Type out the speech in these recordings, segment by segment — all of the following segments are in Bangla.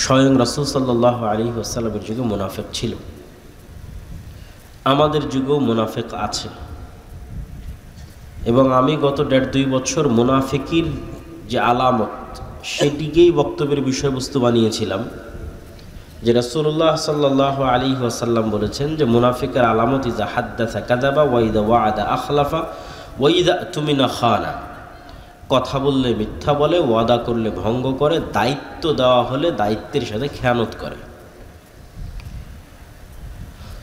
স্বয়ং রাসূল সাল্লাল্লাহু আলাইহি ওয়াসাল্লামের যুগে মুনাফিক ছিল, আমাদের যুগেও মুনাফিক আছে। এবং আমি গত 1.5-2 বছর মুনাফিকির যে আলামত সেটিকেই বক্তব্যের বিষয়বস্তু বানিয়েছিলাম, যে রাসূলুল্লাহ সাল্লাল্লাহু আলাইহি ওয়াসাল্লাম বলেছেন যে মুনাফিকের আলামত ইযা হাদ্দাসা কাযাবা ওয়া ইযা ওয়া'আদা আখলাফা ওয়া ইযা তুমিনা খানা, কথা বললে মিথ্যা বলে, ওয়াদা করলে ভঙ্গ করে, দায়িত্ব দেওয়া হলে দায়িত্বের সাথে খেয়ানত করে।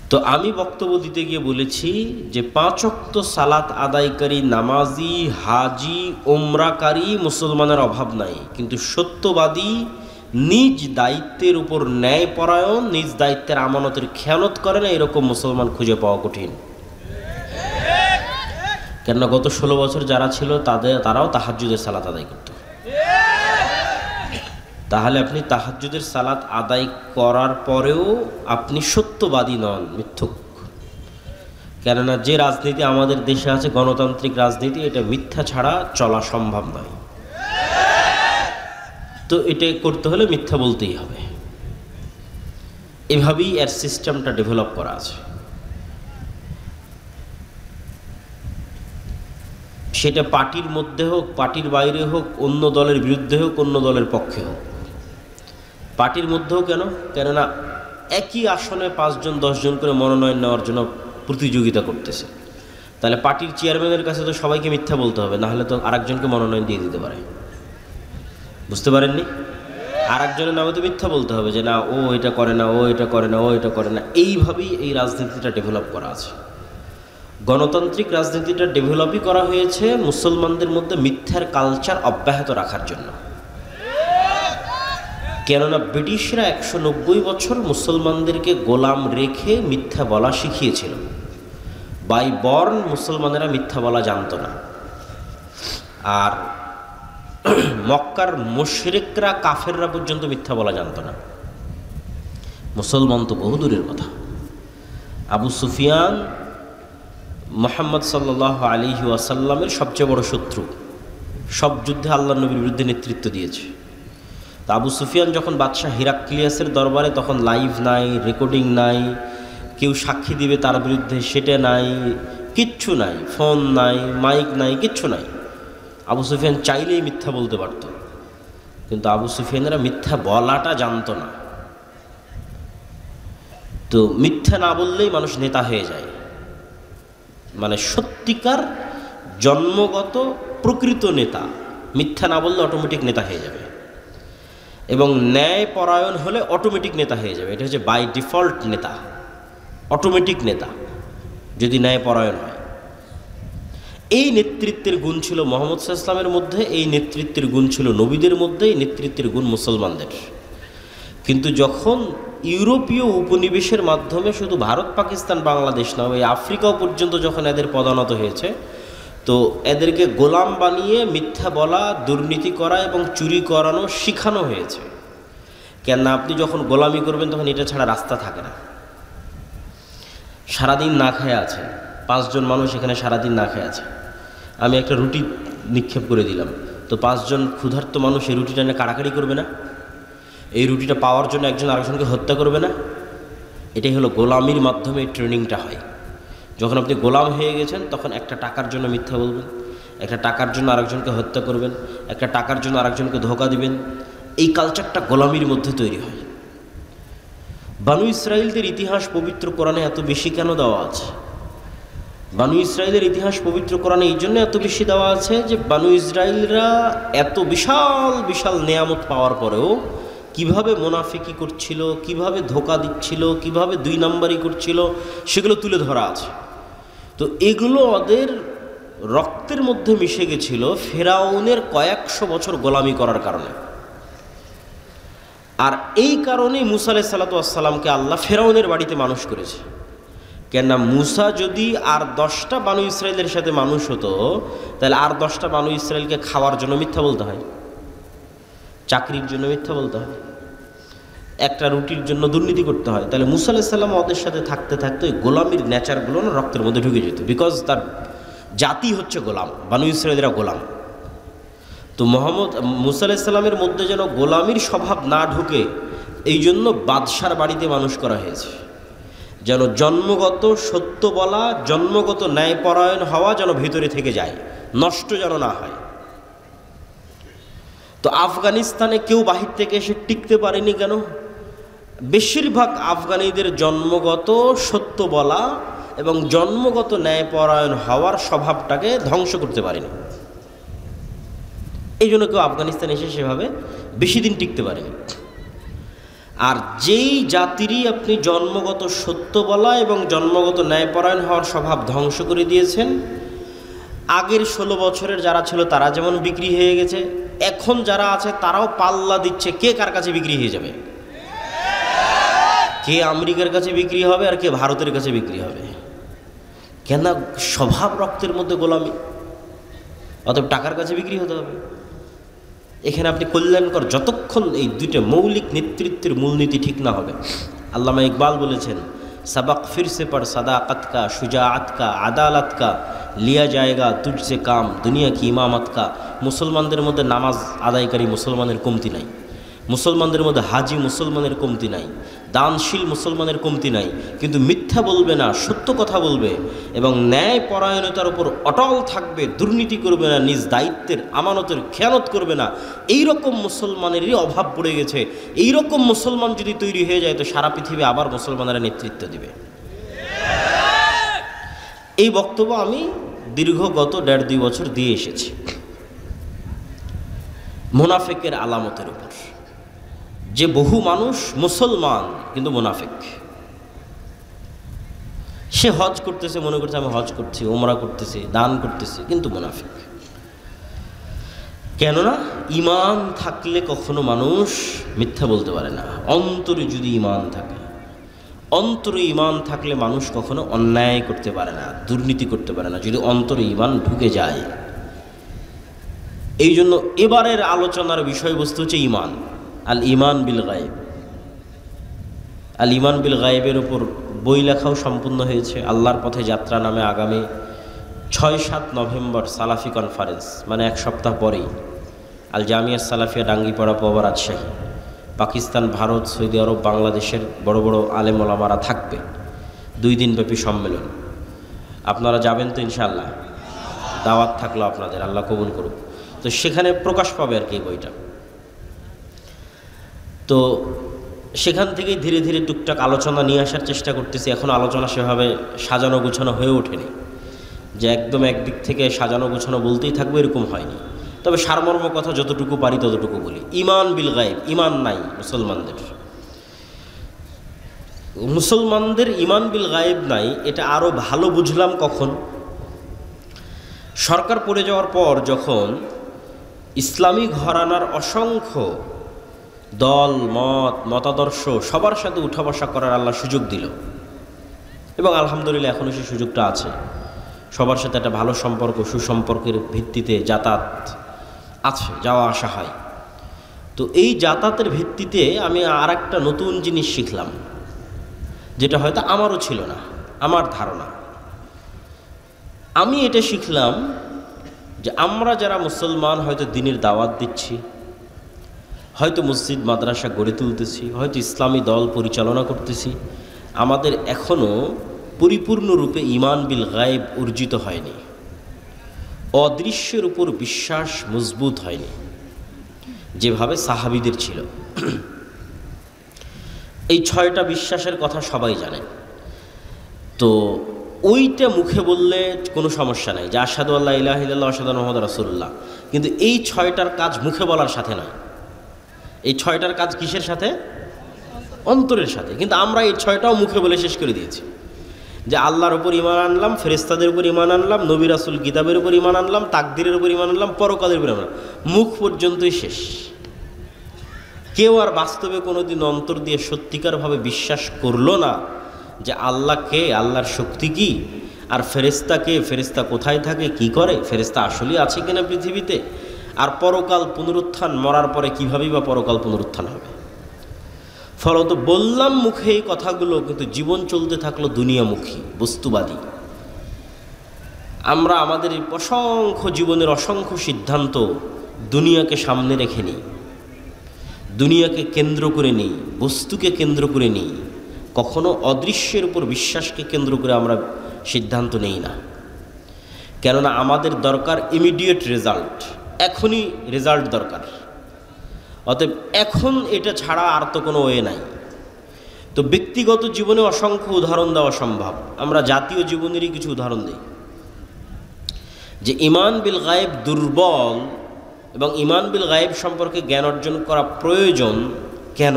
তো আমি বক্তব্য দিতে গিয়ে বলেছি যে 5 ওয়াক্ত সালাত আদায়কারী, নামাজি, হাজি, ওমরাকারী মুসলমানের অভাব নাই, কিন্তু সত্যবাদী, নিজ দায়িত্বের উপর ন্যায়পরায়ণ, নিজ দায়িত্বের আমানতের খেয়ানত করে না, এরকম মুসলমান খুঁজে পাওয়া কঠিন। কেননা গত 16 বছর যারা ছিল তারাও তাহাজ্জুদের সালাত আদায় করত। তাহলে আপনি তাহাজ্জুদের সালাত আদায় করার পরেও আপনি সত্যবাদী নন, মিথ্যুক। কেননা যে রাজনীতি আমাদের দেশে আছে, গণতান্ত্রিক রাজনীতি, এটা মিথ্যা ছাড়া চলা সম্ভব নয়। তো এটা করতে হলে মিথ্যা বলতেই হবে। এভাবেই এর সিস্টেমটা ডেভেলপ করা আছে। সেটা পার্টির মধ্যে হোক, পার্টির বাইরে হোক, অন্য দলের বিরুদ্ধে হোক, অন্য দলের পক্ষে হোক। পার্টির মধ্যেও কেননা একই আসনে 5 জন 10 জন করে মনোনয়ন নেওয়ার জন্য প্রতিযোগিতা করতেছে। তাহলে পার্টির চেয়ারম্যানের কাছে তো সবাইকে মিথ্যা বলতে হবে, নাহলে তো আরেকজনকে মনোনয়ন দিয়ে দিতে পারে। বুঝতে পারেননি? আরেকজনের নামে তো মিথ্যা বলতে হবে যে না, ও এটা করে না, ও এটা করে না, ও এটা করে না। এইভাবেই এই রাজনীতিটা ডেভেলপ করা আছে। গণতান্ত্রিক রাজনীতিটা ডেভেলপই করা হয়েছে মুসলমানদের মধ্যে মিথ্যার কালচার অব্যাহত রাখার জন্য। কেননা ব্রিটিশরা 190 বছর মুসলমানদেরকে গোলাম রেখে মিথ্যা বলা শিখিয়েছিল। বাই বর্ন মুসলমানেরা মিথ্যা বলা জানত না। আর মক্কার মুশরিকরা, কাফেররা পর্যন্ত মিথ্যা বলা জানত না। মুসলমান তো বহুদূরের কথা। আবু সুফিয়ান মুহাম্মদ সাল্লাল্লাহু আলাইহি ওয়াসাল্লামের সবচেয়ে বড় শত্রু, সব যুদ্ধে আল্লাহর নবীর বিরুদ্ধে নেতৃত্ব দিয়েছে। তা আবু সুফিয়ান যখন বাদশাহ হিরাক্লিয়াসের দরবারে, তখন লাইভ নাই, রেকর্ডিং নাই, কেউ সাক্ষী দিবে তার বিরুদ্ধে সেটা নাই, কিচ্ছু নাই, ফোন নাই, মাইক নাই, কিচ্ছু নাই। আবু সুফিয়ান চাইলেই মিথ্যা বলতে পারত, কিন্তু আবু সুফিয়ানেরা মিথ্যা বলাটা জানতো না। তো মিথ্যা না বললেই মানুষ নেতা হয়ে যায়, মানে সত্যিকার জন্মগত প্রকৃত নেতা মিথ্যা না বললে অটোমেটিক নেতা হয়ে যাবে, এবং ন্যায় পরায়ণ হলে অটোমেটিক নেতা হয়ে যাবে। এটা হচ্ছে বাই ডিফল্ট নেতা, অটোমেটিক নেতা যদি ন্যায় পরায়ণ হয়। এই নেতৃত্বের গুণ ছিল মুহাম্মদ সাল্লাল্লাহু আলাইহি ওয়াসাল্লামের মধ্যে, এই নেতৃত্বের গুণ ছিল নবীদের মধ্যে, এই নেতৃত্বের গুণ মুসলমানদের। কিন্তু যখন ইউরোপীয় উপনিবেশের মাধ্যমে শুধু ভারত, পাকিস্তান, বাংলাদেশ না, এই আফ্রিকাও পর্যন্ত যখন এদের পদানত হয়েছে, তো এদেরকে গোলাম বানিয়ে মিথ্যা বলা, দুর্নীতি করা এবং চুরি করানো শিখানো হয়েছে। কেননা আপনি যখন গোলামি করবেন তখন এটা ছাড়া রাস্তা থাকে না। সারাদিন না খেয়ে আছে 5 জন মানুষ, এখানে সারাদিন না খেয়ে আছে। আমি একটা রুটি নিক্ষেপ করে দিলাম, তো 5 জন ক্ষুধার্ত মানুষ এই রুটিটা নিয়ে কাড়াকাড়ি করবে না? এই রুটিটা পাওয়ার জন্য একজন আরেকজনকে হত্যা করবে না? এটাই হলো গোলামির মাধ্যমে ট্রেনিংটা হয়। যখন আপনি গোলাম হয়ে গেছেন, তখন একটা টাকার জন্য মিথ্যা বলবেন, একটা টাকার জন্য আরেকজনকে হত্যা করবেন, একটা টাকার জন্য আরেকজনকে ধোঁকা দিবেন। এই কালচারটা গোলামির মধ্যে তৈরি হয়। বানু ইসরাইলদের ইতিহাস পবিত্র কোরআনে এত বেশি কেন দেওয়া আছে? বানু ইসরাইলের ইতিহাস পবিত্র কোরআনে এই জন্য এত বেশি দেওয়া আছে যে বানু ইসরাইলরা এত বিশাল বিশাল নেয়ামত পাওয়ার পরেও কিভাবে মুনাফিকি করছিল, কিভাবে ধোঁকা দিচ্ছিল, কিভাবে 2 নাম্বারি করছিল, সেগুলো তুলে ধরা আছে। তো এগুলো ওদের রক্তের মধ্যে মিশে গেছিল ফেরাউনের কয়েকশো বছর গোলামি করার কারণে। আর এই কারণেই মুসা আলাইহিস সালাতু ওয়াস সালামকে আল্লাহ ফেরাউনের বাড়িতে মানুষ করেছে। কেননা মুসা যদি আর 10টা বানু ইসরাইলের সাথে মানুষ হতো, তাহলে আর 10টা বানু ইসরাইলকে খাওয়ার জন্য মিথ্যা বলতে হয়, চাকরির জন্য মিথ্যা বলতে হয়, একটা রুটির জন্য দুর্নীতি করতে হয়। তাহলে মুসা আলাইহিস সালাম ওদের সাথে থাকতে থাকতে ওই গোলামির নেচারগুলো না রক্তের মধ্যে ঢুকে যেত, বিকজ তার জাতি হচ্ছে গোলাম, বানু ইসরাইলরা গোলাম। তো মুসা আলাইহিস সালামের মধ্যে যেন গোলামির স্বভাব না ঢুকে, এই জন্য বাদশার বাড়িতে মানুষ করা হয়েছে, যেন জন্মগত সত্য বলা, জন্মগত ন্যায়পরায়ণ হওয়া যেন ভিতরে থেকে যায়, নষ্ট যেন না হয়। তো আফগানিস্তানে কেউ বাহির থেকে এসে টিকতে পারেনি কেন? বেশিরভাগ আফগানিদের জন্মগত সত্য বলা এবং জন্মগত ন্যায়পরায়ণ হওয়ার স্বভাবটাকে ধ্বংস করতে পারেনি। এই জন্য কেউ আফগানিস্তানে এসে সেভাবে বেশি দিন টিকতে পারেনি। আর যেই জাতিরই আপনি জন্মগত সত্য বলা এবং জন্মগত ন্যায়পরায়ণ হওয়ার স্বভাব ধ্বংস করে দিয়েছেন, আগের 16 বছরের যারা ছিল তারা যেমন বিক্রি হয়ে গেছে, এখন যারা আছে তারাও পাল্লা দিচ্ছে কে কার কাছে বিক্রি হয়ে যাবে, কে আমেরিকার কাছে বিক্রি হবে আর কে ভারতের কাছে বিক্রি হবে। কেন? স্বভাব রক্তের মধ্যে গোলামি, অতএব টাকার কাছে বিক্রি হতে হবে। এখানে আপনি কল্যাণকর যতক্ষণ এই দুইটা মৌলিক নেতৃত্বের মূলনীতি ঠিক না হবে। আল্লামা ইকবাল বলেছেন, सबक फिर से पढ़ सदाकत का, शुजाअत का, আদালত का, लिया जाएगा तुझसे काम, दुनिया की इमामत का। মুসলমানদের মধ্যে নামাজ আদায়কারী মুসলমানের কমতি নাই, মুসলমানদের মধ্যে হাজি মুসলমানের কমতি নাই, দানশীল মুসলমানের কমতি নাই, কিন্তু মিথ্যা বলবে না, সত্য কথা বলবে এবং ন্যায় পরায়ণতার উপর অটল থাকবে, দুর্নীতি করবে না, নিজ দায়িত্বের আমানতের খেয়ানত করবে না। এই রকম মুসলমানেরই অভাব পড়ে গেছে। এই রকম মুসলমান যদি তৈরি হয়ে যায় তো সারা পৃথিবী আবার মুসলমানেরা নেতৃত্ব দিবে। এই বক্তব্য আমি দীর্ঘ গত 1.5-2 বছর দিয়ে এসেছি মুনাফিকের আলামতের উপর, যে বহু মানুষ মুসলমান কিন্তু মুনাফিক। সে হজ করতেছে, মনে করছে আমি হজ করছি, ওমরা করতেছি, দান করতেছি, কিন্তু মুনাফিক। কেননা ঈমান থাকলে কখনো মানুষ মিথ্যা বলতে পারে না। অন্তরে যদি ঈমান থাকে, অন্তরে ঈমান থাকলে মানুষ কখনো অন্যায় করতে পারে না, দুর্নীতি করতে পারে না, যদি অন্তরে ঈমান ঢুকে যায়। এই জন্য এবারের আলোচনার বিষয়বস্তু হচ্ছে ঈমান, আল ঈমান বিল গায়েব। আল ঈমান বিল গায়েবের উপর বই লেখাও সম্পূর্ণ হয়েছে। আল্লাহর পথে যাত্রা নামে আগামী 6-7 নভেম্বর সালাফি কনফারেন্স, মানে 1 সপ্তাহ পরেই আল জামিয়া সালাফিয়া ডাঙ্গিপাড়া পোয়া রাজশাহী, পাকিস্তান, ভারত, সৌদি আরব, বাংলাদেশের বড় বড় আলেম ওলামারা থাকবে। 2 দিনব্যাপী সম্মেলন। আপনারা যাবেন তো ইনশাআল্লাহ? দাওয়াত থাকলো আপনাদের, আল্লাহ কবুল করুক। তো সেখানে প্রকাশ পাবে আর কি বইটা। তো সেখান থেকেই ধীরে ধীরে টুকটাক আলোচনা নিয়ে আসার চেষ্টা করতেছি। এখন আলোচনা সেভাবে সাজানো গুছানো হয়ে ওঠেনি, যে একদম একদিক থেকে সাজানো গুছানো বলতেই থাকবে এরকম হয়নি। তবে সারমর্ম কথা যতটুকু পারি ততটুকু বলি। ঈমান বিল গায়েব, ঈমান নাই মুসলমানদের। মুসলমানদের ঈমান বিল গায়েব নাই, এটা আরও ভালো বুঝলাম কখন? সরকার পড়ে যাওয়ার পর যখন ইসলামী ঘরানার অসংখ্য দল, মতাদর্শ সবার সাথে উঠা বসা করার আল্লাহ সুযোগ দিল, এবং আলহামদুলিল্লাহ এখনও সেই সুযোগটা আছে। সবার সাথে একটা ভালো সম্পর্ক, সুসম্পর্কের ভিত্তিতে যাতায়াত আছে, যাওয়া আসা হয়। তো এই যাতায়াতের ভিত্তিতে আমি আর একটা নতুন জিনিস শিখলাম, যেটা হয়তো আমারও ছিল না, আমার ধারণা। আমি এটা শিখলাম যে আমরা যারা মুসলমান হয়তো দ্বীনের দাওয়াত দিচ্ছি, হয়তো মসজিদ মাদ্রাসা গড়ে তুলতেছি, হয়তো ইসলামী দল পরিচালনা করতেছি, আমাদের এখনও পরিপূর্ণরূপে ঈমান বিল গায়েব অর্জিত হয়নি। অদৃশ্যের উপর বিশ্বাস মজবুত হয়নি যেভাবে সাহাবীদের ছিল। এই 6টা বিশ্বাসের কথা সবাই জানেন। তো ওইটা মুখে বললে কোনো সমস্যা নাই, যে আশহাদু আল্লা ইলাহা ইল্লাল্লাহ আশহাদু আন্না মুহাম্মাদার রাসূলুল্লাহ, কিন্তু এই 6টার কাজ মুখে বলার সাথে নয়। এই 6টার কাজ কিসের সাথে? অন্তরের সাথে। কিন্তু আমরা এই 6টাও মুখে বলে শেষ করে দিয়েছি, যে আল্লাহর উপর ঈমান আনলাম, ফেরেশতাদের উপর ঈমান আনলাম, নবী রাসূল কিতাবের উপর ঈমান আনলাম, তাকদীরের উপর ঈমান আনলাম, পরকালের উপর ঈমান আনলাম। মুখ পর্যন্তই শেষ। কেউ আর বাস্তবে কোনোদিন অন্তর দিয়ে সত্যিকারভাবে বিশ্বাস করলো না যে আল্লাহ কে, আল্লাহর শক্তি কি, আর ফেরেশতা কে, ফেরেশতা কোথায় থাকে, কি করে, ফেরেশতা আসলেই আছে কিনা পৃথিবীতে, আর পরকাল পুনরুত্থান, মরার পরে কীভাবেই বা পরকাল পুনরুত্থান হবে। ফলত বললাম মুখে এই কথাগুলো, কিন্তু জীবন চলতে থাকলো দুনিয়ামুখী, বস্তুবাদী। আমরা আমাদের অসংখ্য জীবনের অসংখ্য সিদ্ধান্ত দুনিয়াকে সামনে রেখে নিই, দুনিয়াকে কেন্দ্র করে নেই, বস্তুকে কেন্দ্র করে নেই, কখনো অদৃশ্যের উপর বিশ্বাসকে কেন্দ্র করে আমরা সিদ্ধান্ত নেই না। কেননা আমাদের দরকার ইমিডিয়েট রেজাল্ট, এখনই রেজাল্ট দরকার। অতএব এখন এটা ছাড়া আর তো কোনো ওয়ে নাই। তো ব্যক্তিগত জীবনে অসংখ্য উদাহরণ দেওয়া সম্ভব, আমরা জাতীয় জীবনেরই কিছু উদাহরণ দিই। যে ঈমান বিল গায়েব দুর্বল এবং ঈমান বিল গায়েব সম্পর্কে জ্ঞান অর্জন করা প্রয়োজন কেন?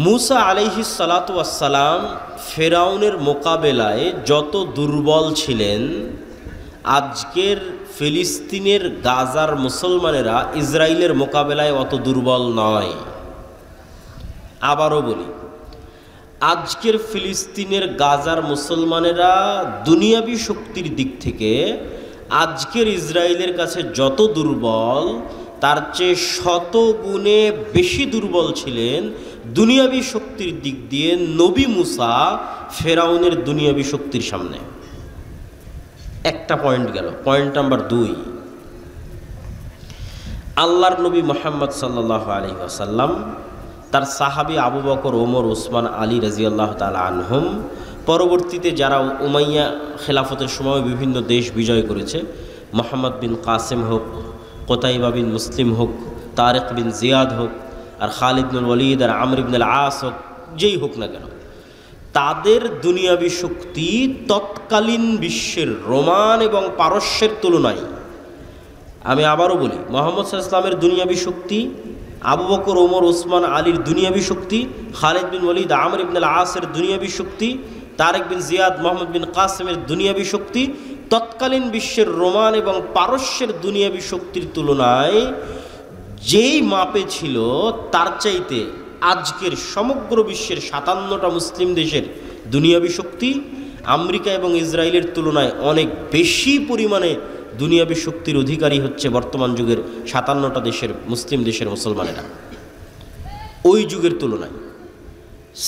মুসা আলাইহিস সালাতু ওয়াসসালাম ফেরাউনের মোকাবেলায় যত দুর্বল ছিলেন, আজকের ফিলিস্তিনের গাজার মুসলমানেরা ইসরায়েলের মোকাবেলায় অত দুর্বল নয়। আবারও বলি, আজকের ফিলিস্তিনের গাজার মুসলমানেরা দুনিয়াবী শক্তির দিক থেকে আজকের ইসরায়েলের কাছে যত দুর্বল, তার চেয়ে শত গুণে বেশি দুর্বল ছিলেন দুনিয়াবী শক্তির দিক দিয়ে নবী মুসা ফেরাউনের দুনিয়াবী শক্তির সামনে। একটা পয়েন্ট গেল। পয়েন্ট নাম্বার 2, আল্লাহর নবী মুহাম্মদ সাল্লাল্লাহু আলাইহি ওয়াসাল্লাম তার সাহাবী আবু বকর, ওমর, ওসমান, আলী রাদিয়াল্লাহু তাআলা আনহুম, পরবর্তীতে যারা উমাইয়া খেলাফতের সময় বিভিন্ন দেশ বিজয় করেছে, মোহাম্মদ বিন কাসেম হোক, কোতাইবা বিন মুসলিম হোক, তারেক বিন জিয়াদ হোক, আর খালিদ বিন ওয়ালিদ আর আমর ইবনুল আস হোক, যেই হোক না কেন, তাদের দুনিয়াবী শক্তি তৎকালীন বিশ্বের রোমান এবং পারস্যের তুলনায়, আমি আবারও বলি, মুহাম্মদ সাল্লাল্লাহু আলাইহি ওয়াসাল্লামের দুনিয়াবী শক্তি, আবু বকর, ওমর, ওসমান, আলীর দুনিয়াবী শক্তি, খালিদ বিন ওয়ালিদ, আমর ইবনুল আসের দুনিয়াবী শক্তি, তারেক বিন জিয়াদ, মোহাম্মদ বিন কাসেমের দুনিয়াবী শক্তি তৎকালীন বিশ্বের রোমান এবং পারস্যের দুনিয়াবী শক্তির তুলনায় যেই মাপে ছিল, তার চাইতে আজকের সমগ্র বিশ্বের 57টা মুসলিম দেশের দুনিয়াবী শক্তি আমেরিকা এবং ইসরায়েলের তুলনায় অনেক বেশি পরিমাণে দুনিয়াবী শক্তির অধিকারী হচ্ছে বর্তমান যুগের 57টা দেশের মুসলিম দেশের মুসলমানেরা। ওই যুগের তুলনায়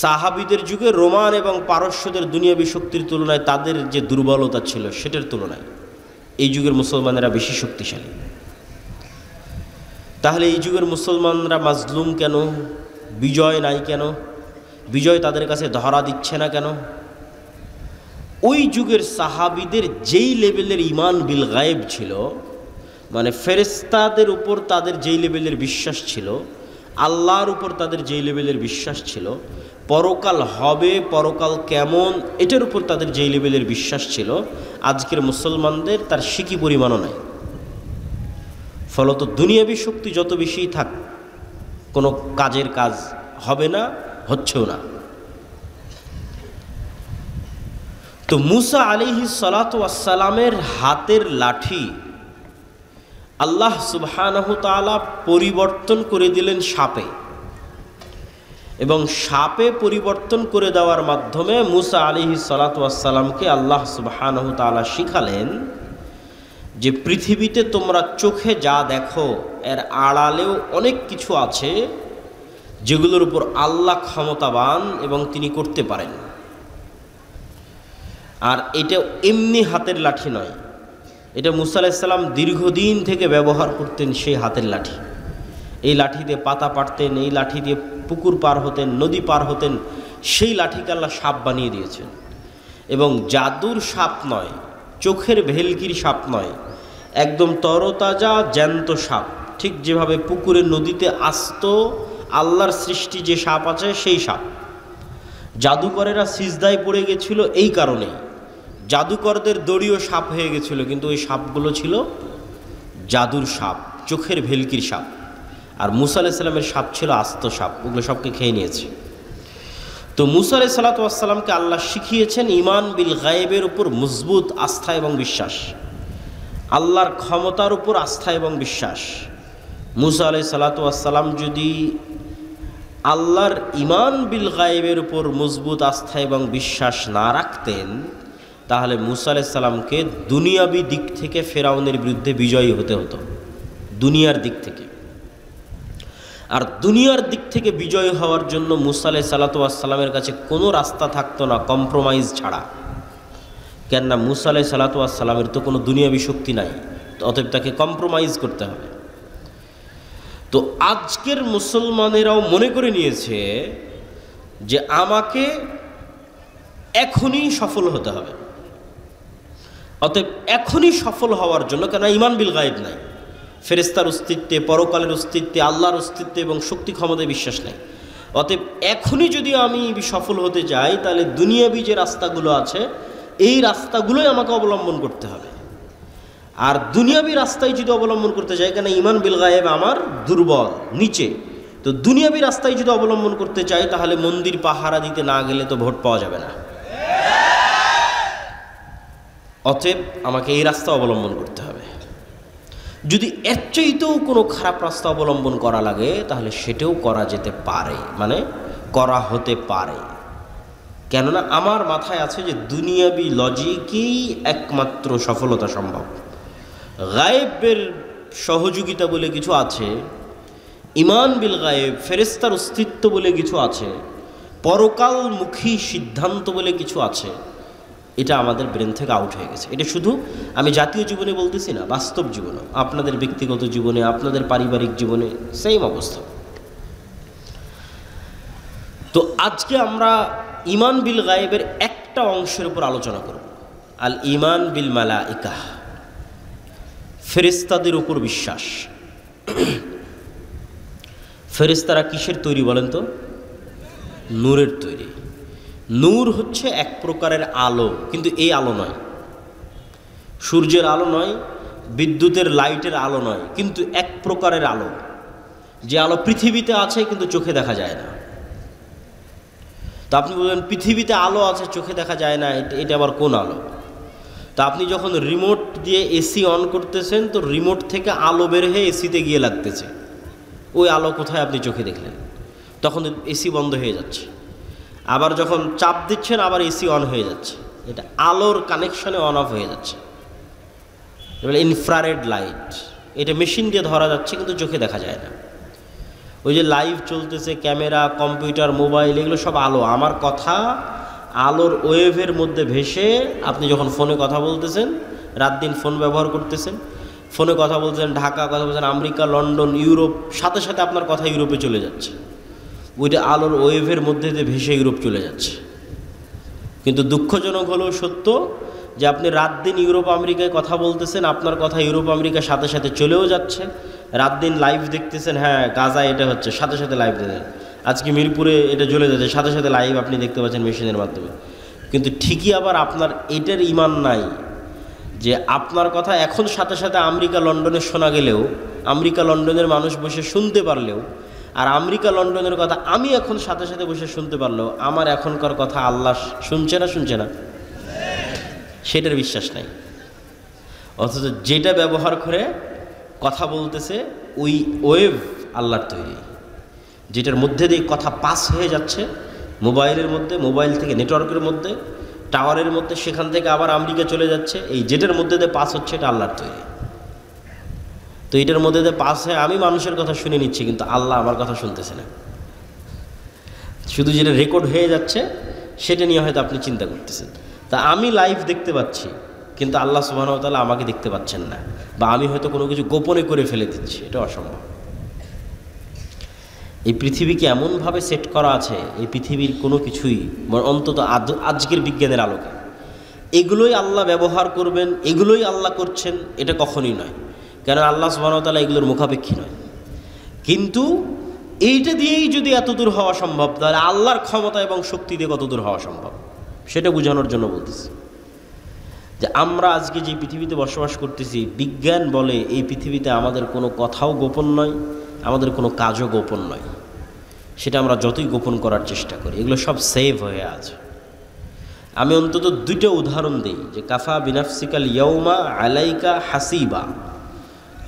সাহাবীদের যুগে রোমান এবং পারস্যদের দুনিয়াবী শক্তির তুলনায় তাদের যে দুর্বলতা ছিল, সেটার তুলনায় এই যুগের মুসলমানেরা বেশি শক্তিশালী। তাহলে এই যুগের মুসলমানরা মাজলুম কেন? বিজয় নাই কেন? বিজয় তাদের কাছে ধরা দিচ্ছে না কেন? ওই যুগের সাহাবীদের যেই লেভেলের ঈমান বিল গায়েব ছিল, মানে ফেরেশতাদের উপর তাদের যেই লেভেলের বিশ্বাস ছিল, আল্লাহর উপর তাদের যেই লেভেলের বিশ্বাস ছিল, পরকাল হবে, পরকাল কেমন, এটার উপর তাদের যেই লেভেলের বিশ্বাস ছিল, আজকের মুসলমানদের তার সিকি পরিমাণও নাই। ফলত দুনিয়াবী শক্তি যত বেশিই থাক, কোনো কাজের কাজ হবে না, হচ্ছেও না। তো মুসা আলাইহিস সালাতু ওয়াসসালামের হাতের লাঠি আল্লাহ সুবহানাহু তাআলা পরিবর্তন করে দিলেন সাপে, এবং সাপে পরিবর্তন করে দেওয়ার মাধ্যমে মুসা আলাইহিস সালাতু ওয়াসসালামকে আল্লাহ সুবহানাহু তাআলা শিখালেন যে পৃথিবীতে তোমরা চোখে যা দেখো, এর আড়ালেও অনেক কিছু আছে যেগুলোর উপর আল্লাহ ক্ষমতাবান এবং তিনি করতে পারেন। আর এটা এমনি হাতের লাঠি নয়, এটা মুসা আলাইহিস সালাম দীর্ঘদিন থেকে ব্যবহার করতেন সেই হাতের লাঠি। এই লাঠি দিয়ে পাতা পাড়তেন, এই লাঠি দিয়ে পুকুর পার হতেন, নদী পার হতেন। সেই লাঠিকে আল্লাহ সাপ বানিয়ে দিয়েছেন, এবং জাদুর সাপ নয়, চোখের ভেলকির সাপ নয়, একদম তরতাজা জ্যান্ত সাপ। ঠিক যেভাবে পুকুরের নদীতে আস্ত আল্লাহর সৃষ্টি যে সাপ আছে, সেই সাপ। জাদুকরেরা সিজদায় পড়ে গেছিল এই কারণেই, জাদুকরদের দড়িও সাপ হয়ে গেছিল, কিন্তু ওই সাপগুলো ছিল জাদুর সাপ, চোখের ভেলকির সাপ। আর মুসা আলাইহিস সালামের সাপ ছিল আস্ত সাপ, ওগুলো সবকে খেয়ে নিয়েছে। তো মুসা আলাইহিস সালাতু ওয়াসসালামকে আল্লাহ শিখিয়েছেন ঈমান বিল গায়েবের উপর মজবুত আস্থা এবং বিশ্বাস, আল্লাহর ক্ষমতার উপর আস্থা এবং বিশ্বাস। মুসা আলাইহিস সালাতু ওয়াসসালাম যদি আল্লাহর ঈমান বিল গায়েবের উপর মজবুত আস্থা এবং বিশ্বাস না রাখতেন, তাহলে মুসা আলাইহিস সালামকে দুনিয়াবী দিক থেকে ফেরাউনের বিরুদ্ধে বিজয়ী হতে হতো, দুনিয়ার দিক থেকে। আর দুনিয়ার দিক থেকে বিজয় হওয়ার জন্য মুসা আলাইহিস সালাতু ওয়াসসালামের কাছে কোনো রাস্তা থাকতো না কম্প্রোমাইজ ছাড়া। কেননা মুসা আলাইহিস সালাতু ওয়াসসালামের তো কোনো দুনিয়াবী শক্তি নাই, অতএব তাকে কম্প্রোমাইজ করতে হবে। তো আজকের মুসলমানেরাও মনে করে নিয়েছে যে আমাকে এখনই সফল হতে হবে। অতএব এখনই সফল হওয়ার জন্য, কেন ঈমান বিল গায়েব নাই, ফেরেশতার অস্তিত্বে, পরকালের অস্তিত্বে, আল্লাহর অস্তিত্বে এবং শক্তি ক্ষমতায় বিশ্বাস নাই। অতএব এখনই যদি আমি সফল হতে চাই, তাহলে দুনিয়াবি যে রাস্তাগুলো আছে এই রাস্তাগুলোই আমাকে অবলম্বন করতে হবে। আর দুনিয়াবি রাস্তায় যদি অবলম্বন করতে চাই, কেন ঈমান বিল গায়েব আমার দুর্বল, নিচে, তো দুনিয়াবি রাস্তায় যদি অবলম্বন করতে চাই, তাহলে মন্দির পাহারা দিতে না গেলে তো ভোট পাওয়া যাবে না। অতএব আমাকে এই রাস্তা অবলম্বন করতে হবে। যদি এর চাইতেও কোনো খারাপ রাস্তা অবলম্বন করা লাগে, তাহলে সেটাও করা যেতে পারে, মানে করা হতে পারে। কেননা আমার মাথায় আছে যে দুনিয়াবি লজিকেই একমাত্র সফলতা সম্ভব। গায়েবের সহযোগিতা বলে কিছু আছে, ঈমান বিল গায়েব, ফেরেশতার অস্তিত্ব বলে কিছু আছে, পরকালমুখী সিদ্ধান্ত বলে কিছু আছে, এটা আমাদের ব্রেন থেকে আউট হয়ে গেছে। এটা শুধু আমি জাতীয় জীবনে বলতেছি না, বাস্তব জীবনে, আপনাদের ব্যক্তিগত জীবনে, আপনাদের পারিবারিক জীবনে সেম অবস্থা। তো আজকে আমরা ঈমান বিল গায়েবের একটা অংশের উপর আলোচনা করব, আল ঈমান বিল মালাইকা, ফেরেশতাদের উপর বিশ্বাস। ফেরেশতারা কিসের তৈরি বলেন তো? নূরের তৈরি। নূর হচ্ছে এক প্রকারের আলো, কিন্তু এই আলো নয়, সূর্যের আলো নয়, বিদ্যুতের লাইটের আলো নয়, কিন্তু এক প্রকারের আলো, যে আলো পৃথিবীতে আছে কিন্তু চোখে দেখা যায় না। তো আপনি বলবেন পৃথিবীতে আলো আছে চোখে দেখা যায় না, এটা আবার কোন আলো? তা আপনি যখন রিমোট দিয়ে এসি অন করতেছেন, তো রিমোট থেকে আলো বের হয়ে এসিতে গিয়ে লাগতেছে, ওই আলো কোথায় আপনি চোখে দেখলেন? তখন এসি বন্ধ হয়ে যাচ্ছে। আবার যখন চাপ দিচ্ছেন আবার এসি অন হয়ে যাচ্ছে, এটা আলোর কানেকশনে অন অফ হয়ে যাচ্ছে। এবার ইনফ্রারেড লাইট, এটা মেশিন দিয়ে ধরা যাচ্ছে কিন্তু চোখে দেখা যায় না। ওই যে লাইভ চলতেছে, ক্যামেরা, কম্পিউটার, মোবাইল, এগুলো সব আলো। আমার কথা আলোর ওয়েভের মধ্যে ভেসে, আপনি যখন ফোনে কথা বলতেছেন, রাত দিন ফোন ব্যবহার করতেছেন, ফোনে কথা বলছেন, ঢাকা কথা বলছেন, আমেরিকা, লন্ডন, ইউরোপ, সাথে সাথে আপনার কথা ইউরোপে চলে যাচ্ছে, ওইটা আলোর ওয়েভের মধ্যে দিয়ে ভেসে ইউরোপ চলে যাচ্ছে। কিন্তু দুঃখজনক হলেও সত্য যে আপনি রাত দিন ইউরোপ আমেরিকায় কথা বলতেছেন, আপনার কথা ইউরোপ আমেরিকার সাথে সাথে চলেও যাচ্ছে। রাত দিন লাইভ দেখতেছেন, হ্যাঁ গাজায় এটা হচ্ছে, সাথে সাথে লাইভ দেখেন, আজকে মিরপুরে এটা চলে যাচ্ছে, সাথে সাথে লাইভ আপনি দেখতে পাচ্ছেন মেশিনের মাধ্যমে। কিন্তু ঠিকই আবার আপনার এটার ঈমান নাই যে আপনার কথা এখন সাথে সাথে আমেরিকা, লন্ডনে শোনা গেলেও, আমেরিকা, লন্ডনের মানুষ বসে শুনতে পারলেও, আর আমেরিকা, লন্ডনের কথা আমি এখন সাথে সাথে বসে শুনতে পারলেও, আমার এখনকার কথা আল্লাহ শুনছে না, সেটার বিশ্বাস নাই। অথচ যেটা ব্যবহার করে কথা বলতেছে, ওই ওয়েভ আল্লাহর তৈরি, যেটার মধ্যে দিয়ে কথা পাস হয়ে যাচ্ছে মোবাইলের মধ্যে, মোবাইল থেকে নেটওয়ার্কের মধ্যে, টাওয়ারের মধ্যে, সেখান থেকে আবার আমেরিকা চলে যাচ্ছে, এই যেটার মধ্যে দিয়ে পাস হচ্ছে এটা আল্লাহর তৈরি। তো এটার মধ্যে দিয়ে পাস হয়ে আমি মানুষের কথা শুনে নিচ্ছি, কিন্তু আল্লাহ আমার কথা শুনতেছে না। শুধু যেটা রেকর্ড হয়ে যাচ্ছে সেটা নিয়ে হয়তো আপনি চিন্তা করতেছেন। তা আমি লাইভ দেখতে পাচ্ছি, কিন্তু আল্লাহ সুবহানাহু ওয়া তাআলা আমাকে দেখতে পাচ্ছেন না, বা আমি হয়তো কোনো কিছু গোপনে করে ফেলে দিচ্ছি, এটা অসম্ভব। এই পৃথিবীকে এমনভাবে সেট করা আছে, এই পৃথিবীর কোনো কিছুই, অন্তত আজকের বিজ্ঞানের আলোকে, এগুলোই আল্লাহ ব্যবহার করবেন, এগুলোই আল্লাহ করছেন, এটা কখনোই নয়। কেন আল্লাহ সুবহানাহু ওয়া তাআলা এগুলোর মুখাপেক্ষী নয়। কিন্তু এইটা দিয়েই যদি এত দূর হওয়া সম্ভব, তাহলে আল্লাহর ক্ষমতা এবং শক্তি দিয়ে কত দূর হওয়া সম্ভব, সেটা বোঝানোর জন্য বলতেছি। যে আমরা আজকে যে পৃথিবীতে বসবাস করতেছি, বিজ্ঞান বলে এই পৃথিবীতে আমাদের কোনো কথাও গোপন নয়, আমাদের কোনো কাজও গোপন নয়। সেটা আমরা যতই গোপন করার চেষ্টা করি, এগুলো সব সেভ হয়ে আছে। আমি অন্তত দুটো উদাহরণ দিই, যে কাফা বিনাফসিকাল ইয়াউমা আলাইকা হাসিবা,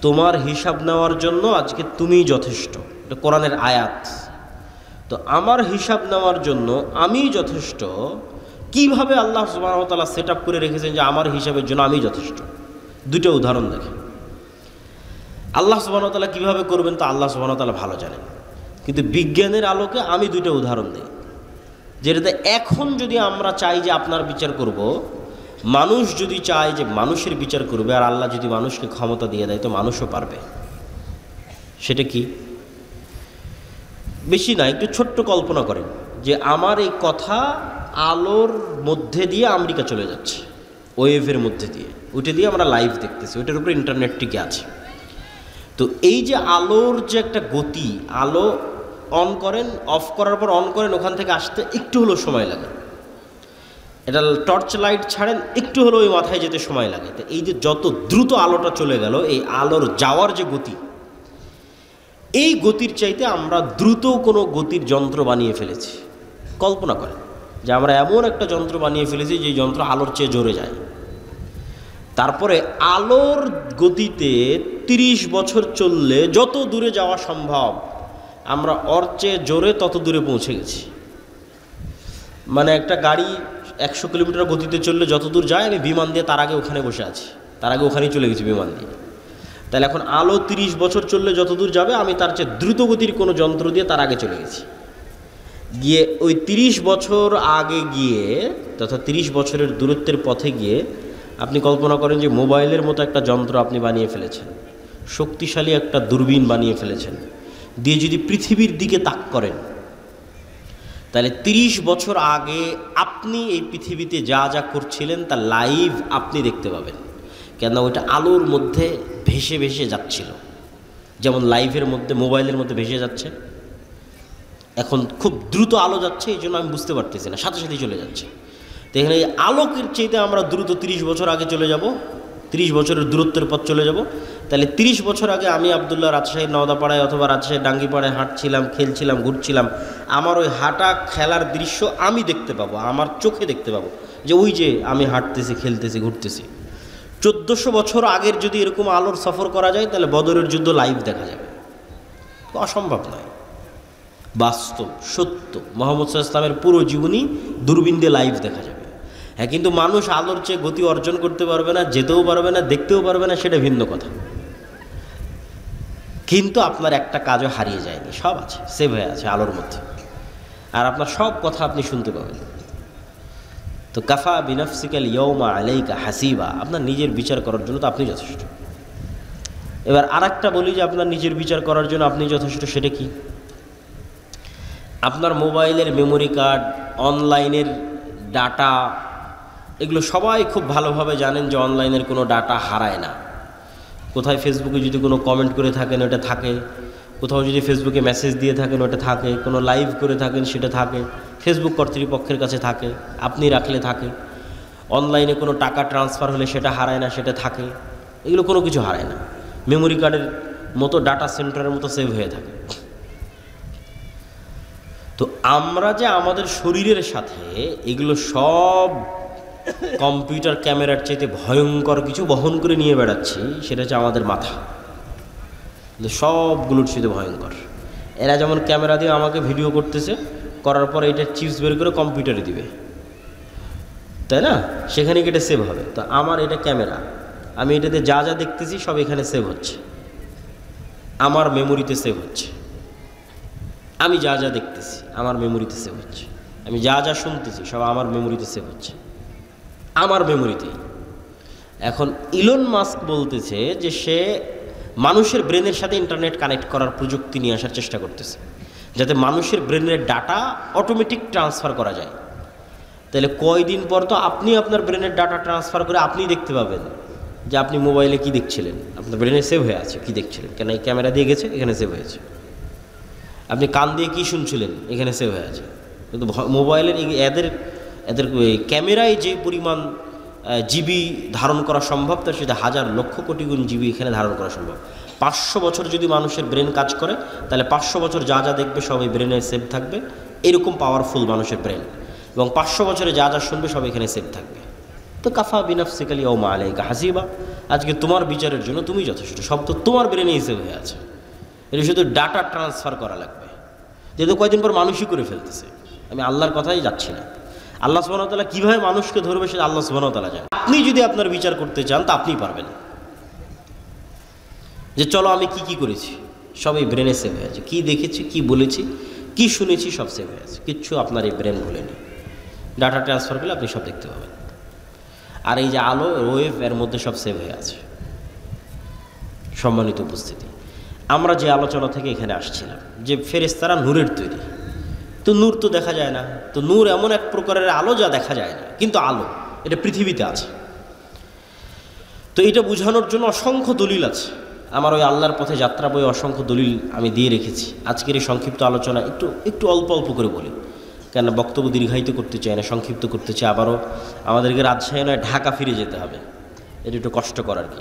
তোমার হিসাব নেওয়ার জন্য আজকে তুমিই যথেষ্ট, এটা কোরআনের আয়াত। তো আমার হিসাব নেওয়ার জন্য আমি যথেষ্ট, কিভাবে আল্লাহ সুবহানাহু ওয়া তাআলা সেট আপ করে রেখেছেন যে আমার হিসাবের জন্য আমি যথেষ্ট। দুটো উদাহরণ দেখেন। আল্লাহ সুবহানাহু ওয়া তাআলা কীভাবে করবেন তা আল্লাহ সুবহানাহু ওয়া তাআলা ভালো জানেন, কিন্তু বিজ্ঞানের আলোকে আমি দুটো উদাহরণ দিই, যেটাতে এখন যদি আমরা চাই যে আপনার বিচার করব, মানুষ যদি চায় যে মানুষের বিচার করবে, আর আল্লাহ যদি মানুষকে ক্ষমতা দিয়ে দেয়, তো মানুষও পারবে। সেটা কি? বেশি না, একটু ছোট্ট কল্পনা করেন যে আমার এই কথা আলোর মধ্যে দিয়ে আমেরিকা চলে যাচ্ছে, ওয়েভের মধ্যে দিয়ে, ওইটা দিয়ে আমরা লাইভ দেখতেছি, ওইটার উপরে ইন্টারনেট টিকে আছে। তো এই যে আলোর যে একটা গতি, আলো অন করেন, অফ করার পর অন করেন, ওখান থেকে আসতে একটু হলেও সময় লাগে। এটা টর্চ লাইট ছাড়েন, একটু হলেও ওই মাথায় যেতে সময় লাগে। তো এই যে যত দ্রুত আলোটা চলে গেল, এই আলোর যাওয়ার যে গতি, এই গতির চাইতে আমরা দ্রুত কোনো গতির যন্ত্র বানিয়ে ফেলেছি। কল্পনা করেন যে আমরা এমন একটা যন্ত্র বানিয়ে ফেলেছি যে যন্ত্র আলোর চেয়ে জোরে যায়। তারপরে আলোর গতিতে 30 বছর চললে যত দূরে যাওয়া সম্ভব, আমরা ওর চেয়ে জোরে তত দূরে পৌঁছে গেছি। মানে একটা গাড়ি 100 কিলোমিটার গতিতে চললে যত দূর যায়, আমি বিমান দিয়ে তার আগে ওখানে বসে আছি, তার আগে ওখানেই চলে গেছি বিমান দিয়ে। তাহলে এখন আলো 30 বছর চললে যত দূর যাবে, আমি তার চেয়ে দ্রুত গতির কোনো যন্ত্র দিয়ে তার আগে চলে গেছি। গিয়ে ওই 30 বছর আগে গিয়ে, তথা 30 বছরের দূরত্বের পথে গিয়ে আপনি কল্পনা করেন যে মোবাইলের মতো একটা যন্ত্র আপনি বানিয়ে ফেলেছেন, শক্তিশালী একটা দূরবীন বানিয়ে ফেলেছেন, দিয়ে যদি পৃথিবীর দিকে তাক করেন, তাহলে 30 বছর আগে আপনি এই পৃথিবীতে যা যা করছিলেন তা লাইভ আপনি দেখতে পাবেন। কেন? ওইটা আলোর মধ্যে ভেসে ভেসে যাচ্ছিল, যেমন লাইভের মধ্যে, মোবাইলের মধ্যে ভেসে যাচ্ছে। এখন খুব দ্রুত আলো যাচ্ছে, এই জন্য আমি বুঝতে পারতেছি না, সাথে সাথেই চলে যাচ্ছে। তো এখানে এই আলোকের চাইতে আমরা দ্রুত 30 বছর আগে চলে যাব, 30 বছরের দূরত্বের পথ চলে যাব। তাহলে 30 বছর আগে আমি আবদুল্লাহ রাজশাহীর নওদাপাড়ায় অথবা রাজশাহীর ডাঙ্গিপাড়ায় হাঁটছিলাম, খেলছিলাম, ঘুরছিলাম, আমার ওই হাঁটা খেলার দৃশ্য আমি দেখতে পাবো, আমার চোখে দেখতে পাবো যে ওই যে আমি হাঁটতেছি, খেলতেছি, ঘুরতেছি। 1400 বছর আগের যদি এরকম আলোর সফর করা যায়, তাহলে বদরের যুদ্ধ লাইভ দেখা যাবে। অসম্ভব নয়, বাস্তব, সত্য। মুহাম্মদ সাল্লাল্লাহু আলাইহি ওয়াসাল্লামের পুরো জীবনী দূরবীন দিয়ে লাইভ দেখা যাবে। হ্যাঁ, কিন্তু মানুষ আলোর চেয়ে গতি অর্জন করতে পারবে না, যেতেও পারবে না, দেখতেও পারবে না, সেটা ভিন্ন কথা। কিন্তু আপনার একটা কাজও হারিয়ে যায়নি, সব আছে, সেভ হয়ে আছে আলোর মধ্যে, আর আপনার সব কথা আপনি শুনতে পাবেন। তো কাফা বিনাফসিকাল ইয়াউমা আলাইকা হাসিবা, আপনার নিজের বিচার করার জন্য তো আপনি যথেষ্ট। এবার আরেকটা বলি যে আপনার নিজের বিচার করার জন্য আপনি যথেষ্ট, সেটা কি? আপনার মোবাইলের মেমোরি কার্ড, অনলাইনের ডাটা, এগুলো সবাই খুব ভালোভাবে জানেন যে অনলাইনের কোনো ডাটা হারায় না। কোথায় ফেসবুকে যদি কোনো কমেন্ট করে থাকেন ওটা থাকে, কোথাও যদি ফেসবুকে মেসেজ দিয়ে থাকেন ওটা থাকে, কোনো লাইভ করে থাকেন সেটা থাকে, ফেসবুক কর্তৃপক্ষের কাছে থাকে, আপনি রাখলে থাকে। অনলাইনে কোনো টাকা ট্রান্সফার হলে সেটা হারায় না, সেটা থাকে। এগুলো কোনো কিছু হারায় না, মেমোরি কার্ডের মতো, ডাটা সেন্টারের মতো সেভ হয়ে থাকে। তো আমরা যে আমাদের শরীরের সাথে এগুলো সব কম্পিউটার ক্যামেরার চাইতে ভয়ঙ্কর কিছু বহন করে নিয়ে বেড়াচ্ছি, সেটা হচ্ছে আমাদের মাথা। সবগুলোর সাথে ভয়ঙ্কর। এরা যেমন ক্যামেরা দিয়ে আমাকে ভিডিও করতেছে, করার পর এটা চিপস বের করে কম্পিউটারে দিবে, তাই না? সেখানে এটা সেভ হবে। তো আমার এটা ক্যামেরা, আমি এটাতে যা যা দেখতেছি সব এখানে সেভ হচ্ছে, আমার মেমোরিতে সেভ হচ্ছে। আমি যা যা দেখতেছি আমার মেমোরিতে সেভ হচ্ছে, আমি যা যা শুনতেছি সব আমার মেমোরিতে সেভ হচ্ছে, আমার মেমোরিতেই। এখন ইলন মাস্ক বলতেছে যে সে মানুষের ব্রেনের সাথে ইন্টারনেট কানেক্ট করার প্রযুক্তি নিয়ে আসার চেষ্টা করতেছে, যাতে মানুষের ব্রেনের ডাটা অটোমেটিক ট্রান্সফার করা যায়। তাহলে কয়দিন পর তো আপনি আপনার ব্রেনের ডাটা ট্রান্সফার করে আপনি দেখতে পাবেন যে আপনি মোবাইলে কি দেখছিলেন, আপনার ব্রেনে সেভ হয়ে আছে কি দেখছিলেন, কেন এই ক্যামেরা দিয়ে গেছে, এখানে সেভ হয়েছে। আপনি কান দিয়ে কি শুনছিলেন, এখানে সেভ হয়ে আছে। কিন্তু মোবাইলের এদের ক্যামেরায় যে পরিমাণ জিবি ধারণ করা সম্ভব, তার সেটা হাজার লক্ষ কোটি গুণ জিবি এখানে ধারণ করা সম্ভব। 500 বছর যদি মানুষের ব্রেন কাজ করে, তাহলে 500 বছর যা যা দেখবে সব এই ব্রেনে সেভ থাকবে। এরকম পাওয়ারফুল মানুষের ব্রেন, এবং 500 বছরে যা যা শুনবে সব এখানে সেভ থাকবে। তো কাফা বিনাফসিকাল ইয়াউমা আলাইকা হাসিবা, আজকে তোমার বিচারের জন্য তুমি যথেষ্ট, সব তো তোমার ব্রেনেই সেভ হয়ে আছে। এটা শুধু ডাটা ট্রান্সফার করা লাগবে, যেহেতু কয়েকদিন পর মানুষই করে ফেলতেছে। আমি আল্লাহর কথাই যাচ্ছি না, আল্লাহ সুবহানাহু ওয়া তাআলা কীভাবে মানুষকে ধরবে সেটা আল্লাহ সুবহানাহু ওয়া তাআলা জানেন। আপনি যদি আপনার বিচার করতে চান তা আপনিই পারবেন, যে চলো আমি কি কি করেছি সব এই ব্রেনে সেভ হয়ে আছে, কী দেখেছি, কি বলেছি, কি শুনেছি, সব সেভ হয়ে আছে। কিচ্ছু আপনার এই ব্রেন ভুলেনি। ডাটা ট্রান্সফার করলে আপনি সব দেখতে পাবেন। আর এই যে আলো ওয়েভ, এর মধ্যে সব সেভ হয়ে আছে। সম্মানিত উপস্থিতি, আমরা যে আলোচনা থেকে এখানে আসছিলাম যে ফেরেশতারা নূরের তৈরি, তো নূর তো দেখা যায় না, তো নূর এমন এক প্রকারের আলো যা দেখা যায় না, কিন্তু আলো এটা পৃথিবীতে আছে। তো এটা বোঝানোর জন্য অসংখ্য দলিল আছে। আমার ওই আল্লাহর পথে যাত্রা বই অসংখ্য দলিল আমি দিয়ে রেখেছি। আজকের এই সংক্ষিপ্ত আলোচনা একটু অল্প অল্প করে বলি, কেন বক্তব্য দীর্ঘায়িত করতে চাই না, সংক্ষিপ্ত করতে চাই। আবারও আমাদেরকে রাজশাহী নয় ঢাকা ফিরে যেতে হবে, এটা একটু কষ্টকর আর কি।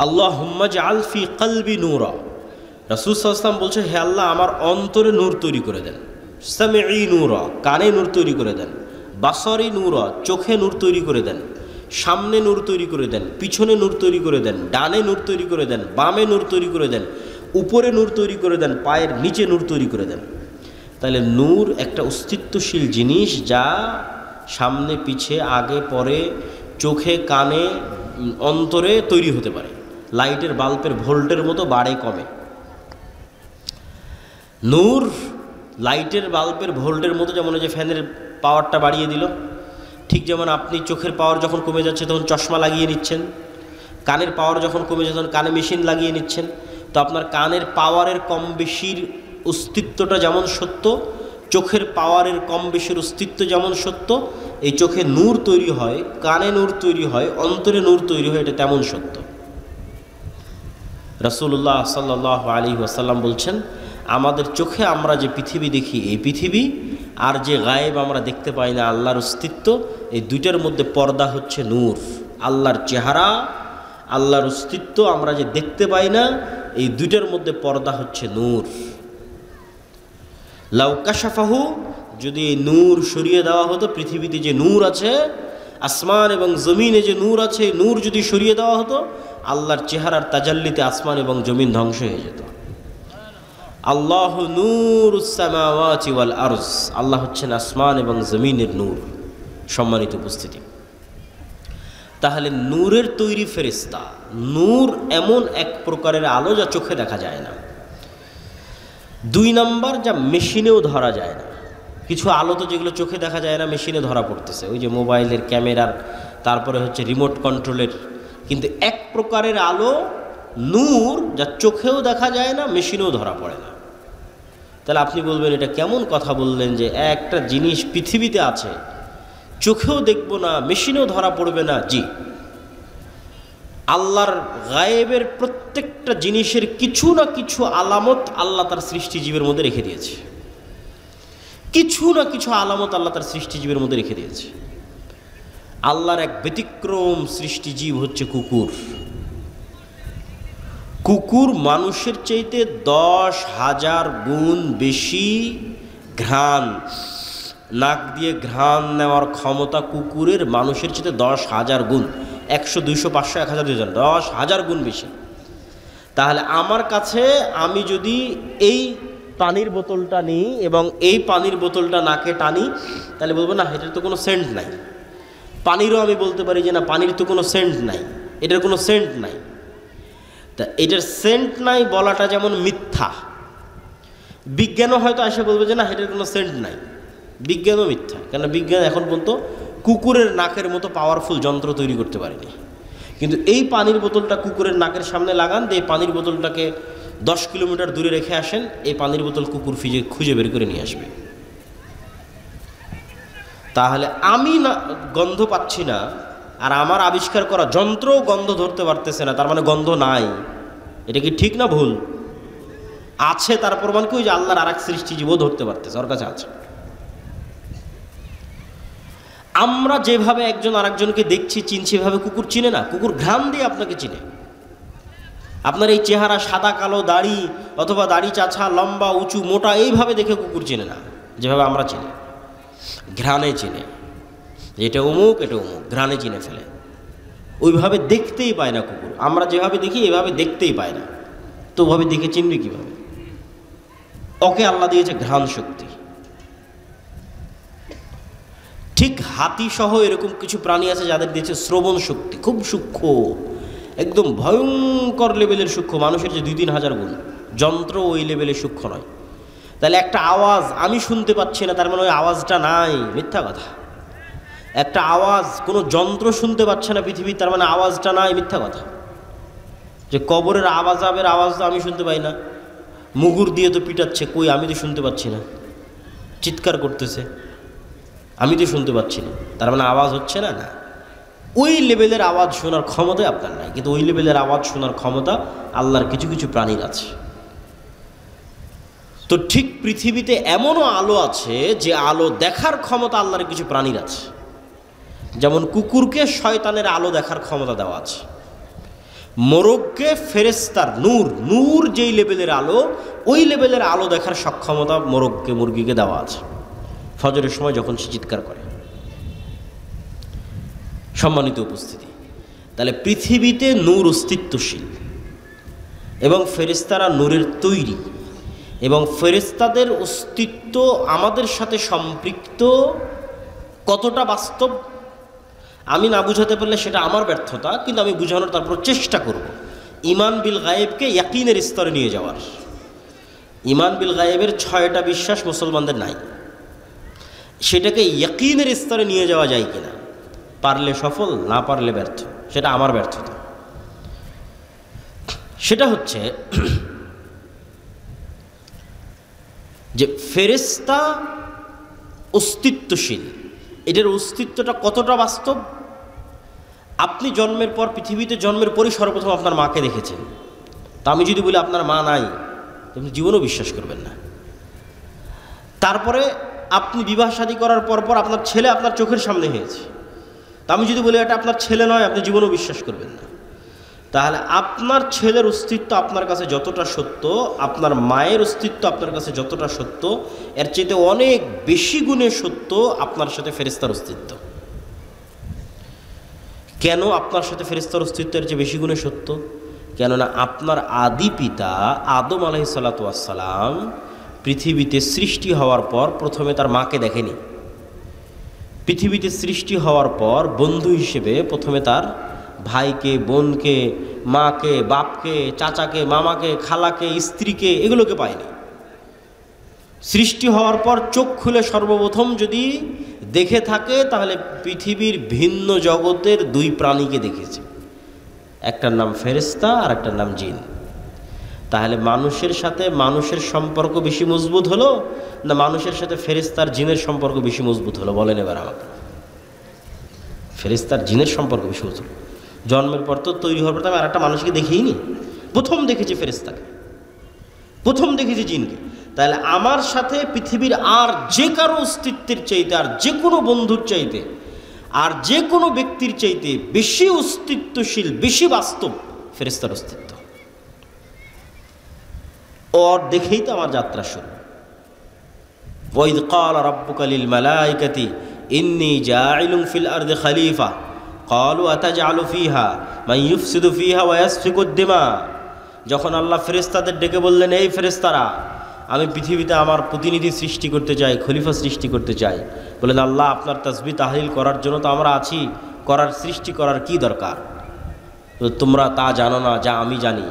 আল্লাহুম্মা জাআল ফি কলবি নূরা, রাসূল সাল্লাল্লাহু আলাইহি ওয়াসাল্লাম বলছে, হে আল্লাহ আমার অন্তরে নূর তৈরি করে দেন। সামিঈ নূরা, কানে নূর তৈরি করে দেন। বাসরি নূরা, চোখে নূর তৈরি করে দেন। সামনে নূর তৈরি করে দেন, পিছনে নূর তৈরি করে দেন, ডানে নূর তৈরি করে দেন, বামে নূর তৈরি করে দেন, উপরে নূর তৈরি করে দেন, পায়ের নিচে নূর তৈরি করে দেন। তাহলে নূর একটা অস্তিত্বশীল জিনিস, যা সামনে পিছে আগে পরে চোখে কানে অন্তরে তৈরি হতে পারে। লাইটের বাল্বের ভোল্টের মতো বাড়ে কমে। নূর লাইটের বাল্বের ভোল্টের মতো, যেমন যে ফ্যানের পাওয়ারটা বাড়িয়ে দিল, ঠিক যেমন আপনি চোখের পাওয়ার যখন কমে যাচ্ছে তখন চশমা লাগিয়ে নিচ্ছেন, কানের পাওয়ার যখন কমে যাচ্ছে তখন কানে মেশিন লাগিয়ে নিচ্ছেন। তো আপনার কানের পাওয়ারের কম বেশির অস্তিত্বটা যেমন সত্য, চোখের পাওয়ারের কম বেশির অস্তিত্ব যেমন সত্য, এই চোখে নূর তৈরি হয়, কানে নূর তৈরি হয়, অন্তরে নূর তৈরি হয়, এটা তেমন সত্য। রাসূলুল্লাহ সাল্লাল্লাহু আলাইহি ওয়াসাল্লাম বলছেন, আমাদের চোখে আমরা যে পৃথিবী দেখি, এই পৃথিবী আর যে গায়েব আমরা দেখতে পাই না আল্লাহর অস্তিত্ব, এই দুইটার মধ্যে পর্দা হচ্ছে নূর। আল্লাহর চেহারা, আল্লাহর অস্তিত্ব আমরা যে দেখতে পাই না, এই দুইটার মধ্যে পর্দা হচ্ছে নূর। লাউ কাশাফাহু, যদি এই নূর সরিয়ে দেওয়া হতো, পৃথিবীতে যে নূর আছে, আসমান এবং জমিনে যে নূর আছে, নূর যদি সরিয়ে দেওয়া হতো, আল্লাহর চেহারার তাজাল্লিতে আসমান এবং জমিন ধ্বংস হয়ে যেত। আল্লাহু নূরুস সামাওয়াতি ওয়াল আরজ, আল্লাহ হচ্ছেন আসমান এবং জমিনের নূর। সম্মানিত উপস্থিতি, তাহলে নূরের তৈরি ফেরেশতা। নূর এমন এক প্রকারের আলো যা চোখে দেখা যায় না। 2 নাম্বার, যা মেশিনেও ধরা যায় না। কিছু আলো তো যেগুলো চোখে দেখা যায় না, মেশিনে ধরা পড়তেছে, ওই যে মোবাইলের ক্যামেরার, তারপরে হচ্ছে রিমোট কন্ট্রোলের। কিন্তু এক প্রকারের আলো নূর, যা চোখেও দেখা যায় না, মেশিনেও ধরা পড়ে না। তাহলে আপনি বলবেন, এটা কেমন কথা বললেন যে একটা জিনিস পৃথিবীতে আছে, চোখেও দেখব না, মেশিনেও ধরা পড়বে না? জি, আল্লাহর গায়েবের প্রত্যেকটা জিনিসের কিছু না কিছু আলামত আল্লাহ তার সৃষ্টিজীবের মধ্যে রেখে দিয়েছে। কিছু না কিছু আলামত আল্লাহ তার সৃষ্টিজীবের মধ্যে রেখে দিয়েছে। আল্লাহর এক ব্যতিক্রম সৃষ্টিজীব হচ্ছে কুকুর। কুকুর মানুষের চাইতে 10,000 গুণ বেশি ঘ্রাণ, নাক দিয়ে ঘ্রাণ নেওয়ার ক্ষমতা কুকুরের মানুষের চাইতে 10,000 গুণ। 100, 200, 500, 1000, 2000, 10,000 গুণ বেশি। তাহলে আমার কাছে, আমি যদি এই পানির বোতলটা নিই এবং এই পানির বোতলটা নাকে টানি, তাহলে বলবো না এটার তো কোনো সেন্ট নাই। পানিরও আমি বলতে পারি যে না, পানির তো কোনো সেন্ট নাই, এটার কোনো সেন্ট নাই। তা এটার সেন্ট নাই বলাটা যেমন মিথ্যা, বিজ্ঞানও হয়তো এসে বলবে যে না এটার কোনো সেন্ট নাই। বিজ্ঞানও মিথ্যা, কেন বিজ্ঞান এখন পর্যন্ত কুকুরের নাকের মতো পাওয়ারফুল যন্ত্র তৈরি করতে পারেনি। কিন্তু এই পানির বোতলটা কুকুরের নাকের সামনে লাগান, এই পানির বোতলটাকে 10 কিলোমিটার দূরে রেখে আসেন, এই পানির বোতল কুকুর খুঁজে বের করে নিয়ে আসবে। তাহলে আমি না গন্ধ পাচ্ছি না, আর আমার আবিষ্কার করা যন্ত্রও গন্ধ ধরতে পারতেছে না, তার মানে গন্ধ নাই। এটা কি ঠিক না ভুল? আছে, তার প্রমাণ কি? ওই যে আল্লাহর আরেক সৃষ্টিজীবও ধরতে পারতেছে, ওর কাছে আছে। আমরা যেভাবে একজন আরেকজনকে দেখছি, চিনছি, এভাবে কুকুর চিনে না। কুকুর ঘ্রাণ দিয়ে আপনাকে চিনে। আপনার এই চেহারা, সাদা কালো দাড়ি, অথবা দাড়ি চাছা, লম্বা উঁচু মোটা, এইভাবে দেখে কুকুর চিনে না, যেভাবে আমরা চিনি। ঘ্রাণে চিনে, এটা অমুক, এটা অমুক, ঘ্রাণে চিনে ফেলে। ওইভাবে দেখতেই পায় না কুকুর। আমরা যেভাবে দেখি এভাবে দেখতেই পায় না, তো ওভাবে দেখে চিনবে কীভাবে? ওকে আল্লাহ দিয়েছে ঘ্রাণ শক্তি। ঠিক হাতি সহ এরকম কিছু প্রাণী আছে যাদের দিয়েছে শ্রবণ শক্তি, খুব সূক্ষ্ম, একদম ভয়ঙ্কর লেভেলের সূক্ষ্ম, মানুষের যে 2-3 হাজার গুণ। যন্ত্র ওই লেভেলে সূক্ষ্ম নয়। তাহলে একটা আওয়াজ আমি শুনতে পাচ্ছি না, তার মানে ওই আওয়াজটা নাই, মিথ্যা কথা। একটা আওয়াজ কোনো যন্ত্র শুনতে পাচ্ছে না পৃথিবী, তার মানে আওয়াজটা নাই, মিথ্যা কথা। যে কবরের আওয়াজের আওয়াজ তো আমি শুনতে পাই না, মুগুর দিয়ে তো পিটাচ্ছে, কই আমি তো শুনতে পাচ্ছি না, চিৎকার করতেছে আমি তো শুনতে পাচ্ছি না, তার মানে আওয়াজ হচ্ছে না? না, ওই লেভেলের আওয়াজ শোনার ক্ষমতাই আপনার নাই, কিন্তু ওই লেভেলের আওয়াজ শোনার ক্ষমতা আল্লাহর কিছু কিছু প্রাণীর আছে। তো ঠিক পৃথিবীতে এমনও আলো আছে যে আলো দেখার ক্ষমতা আল্লাহর কিছু প্রাণীর আছে। যেমন কুকুরকে শয়তানের আলো দেখার ক্ষমতা দেওয়া আছে, মোরগকে ফেরেশতার নূর, নূর যেই লেভেলের আলো, ওই লেভেলের আলো দেখার সক্ষমতা মোরগকে, মুরগিকে দেওয়া আছে ফজরের সময় যখন সে চিৎকার করে। সম্মানিত উপস্থিতি, তাহলে পৃথিবীতে নূর অস্তিত্বশীল এবং ফেরেশতারা নূরের তৈরি, এবং ফেরেশতাদের অস্তিত্ব আমাদের সাথে সম্পৃক্ত কতটা বাস্তব আমি না বুঝাতে পারলে সেটা আমার ব্যর্থতা, কিন্তু আমি বুঝানোর তারপর চেষ্টা করব। ঈমান বিল গায়েবকে ইয়াকিনের স্তরে নিয়ে যাওয়ার। ঈমান বিল গায়েবের 6টা বিশ্বাস মুসলমানদের নাই, সেটাকে ইয়াকিনের স্তরে নিয়ে যাওয়া যায় কিনা, পারলে সফল, না পারলে ব্যর্থ, সেটা আমার ব্যর্থতা। সেটা হচ্ছে যে ফেরেশতা অস্তিত্বশীল, এটার অস্তিত্বটা কতটা বাস্তব। আপনি জন্মের পর, পৃথিবীতে জন্মের পরই সর্বপ্রথম আপনার মাকে দেখেছেন, তা আমি যদি বলি আপনার মা নাই, আপনি জীবনও বিশ্বাস করবেন না। তারপরে আপনি বিবাহ শাদী করার পর আপনার ছেলে আপনার চোখের সামনে হয়েছে, তা আমি যদি বলি এটা আপনার ছেলে নয়, আপনি জীবনও বিশ্বাস করবেন না। তাহলে আপনার ছেলের অস্তিত্ব আপনার কাছে যতটা সত্য, আপনার মায়ের অস্তিত্ব আপনার কাছে যতটা সত্য, এর চাইতে অনেক বেশি গুণে সত্য আপনার সাথে ফেরেশতার অস্তিত্ব। কেন আপনার সাথে ফেরেশতার অস্তিত্ব এর চেয়ে বেশি গুণে সত্য? কেননা আপনার আদি পিতা আদম আলাইহিসসালাতু ওয়াসসালাম পৃথিবীতে সৃষ্টি হওয়ার পর প্রথমে তার মাকে দেখেনি। পৃথিবীতে সৃষ্টি হওয়ার পর বন্ধু হিসেবে প্রথমে তার ভাইকে, বোনকে, মাকে, বাপকে, চাচাকে, মামাকে, খালাকে, স্ত্রীকে, এগুলোকে পায়নি। সৃষ্টি হওয়ার পর চোখ খুলে সর্বপ্রথম যদি দেখে থাকে তাহলে পৃথিবীর ভিন্ন জগতের 2 প্রাণীকে দেখেছে, একটার নাম ফেরেশতা আর একটার নাম জিন। তাহলে মানুষের সাথে মানুষের সম্পর্ক বেশি মজবুত হলো না মানুষের সাথে ফেরেশতার জিনের সম্পর্ক বেশি মজবুত হলো? বলেন এবার আমাকে। ফেরেশতার জিনের সম্পর্ক বেশি মজবুত। জন্মের পর তো তৈরি হওয়ার পর আমি আর একটা মানুষকে দেখিনি, প্রথম দেখেছি ফেরেশতাকে, প্রথম দেখেছি জিনকে। তাহলে আমার সাথে পৃথিবীর আর যে কারো অস্তিত্বের চাইতে, আর যে কোনো বন্ধুর চাইতে, আর যে কোনো ব্যক্তির চাইতে বেশি অস্তিত্বশীল, বেশি বাস্তব ফেরেশতার অস্তিত্ব। ওর দেখেই তো আমার যাত্রা শুরু। ওয়াইদ ক্বালা রাব্বুকা লিল মালাইকাতি ইন্নী জাইলুন ফিল আরদি খলিফা ক্বালু আতাজআলু ফিহা মান ইউফসিদু ফিহা ওয়া ইয়াসফিকুদ দিমা। যখন আল্লাহ ফেরেশতাদের ডেকে বললেন, এই ফেরেশতারা, আমি পৃথিবীতে আমার প্রতিনিধি সৃষ্টি করতে চাই, খলিফা সৃষ্টি করতে চাই। বললেন, আল্লাহ আপনার তাসবিহ তাহলিল করার জন্য তো আমরা আছি, করার সৃষ্টি করার কি দরকার? তো তোমরা তা জানো না যা আমি জানি।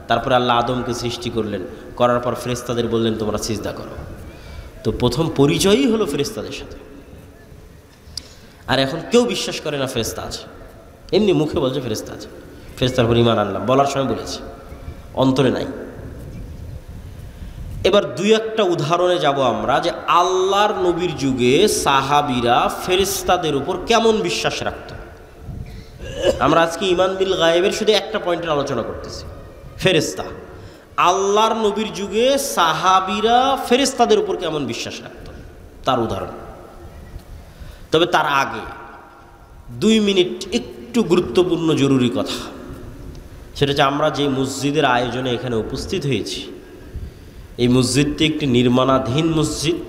তারপরে আল্লাহ আদমকে সৃষ্টি করলেন, করার পর ফেরেশতাদের বললেন তোমরা সিজদা করো। তো প্রথম পরিচয়ই হলো ফেরেশতাদের সাথে। আর এখন কেউ বিশ্বাস করে না ফেরেশতা আছে, এমনি মুখে বলছে ফেরেশতা আছে, ফেরেশতার উপর ঈমান আনলাম, বলার সময় বলেছে, অন্তরে নাই। এবার 2-1টা উদাহরণে যাব আমরা, যে আল্লাহর নবীর যুগে সাহাবীরা ফেরেশতাদের উপর কেমন বিশ্বাস রাখত। আমরা আজকে ঈমান বিল গায়েবের শুধু একটা পয়েন্টের আলোচনা করতেছি, ফেরেশতা। আল্লাহর নবীর যুগে সাহাবীরা ফেরেশতাদের উপর কেমন বিশ্বাস রাখত তার উদাহরণ। তবে তার আগে 2 মিনিট একটু গুরুত্বপূর্ণ জরুরি কথা, সেটা হচ্ছে আমরা যে মসজিদের আয়োজনে এখানে উপস্থিত হয়েছি, এই মসজিদটি একটি নির্মাণাধীন মসজিদ,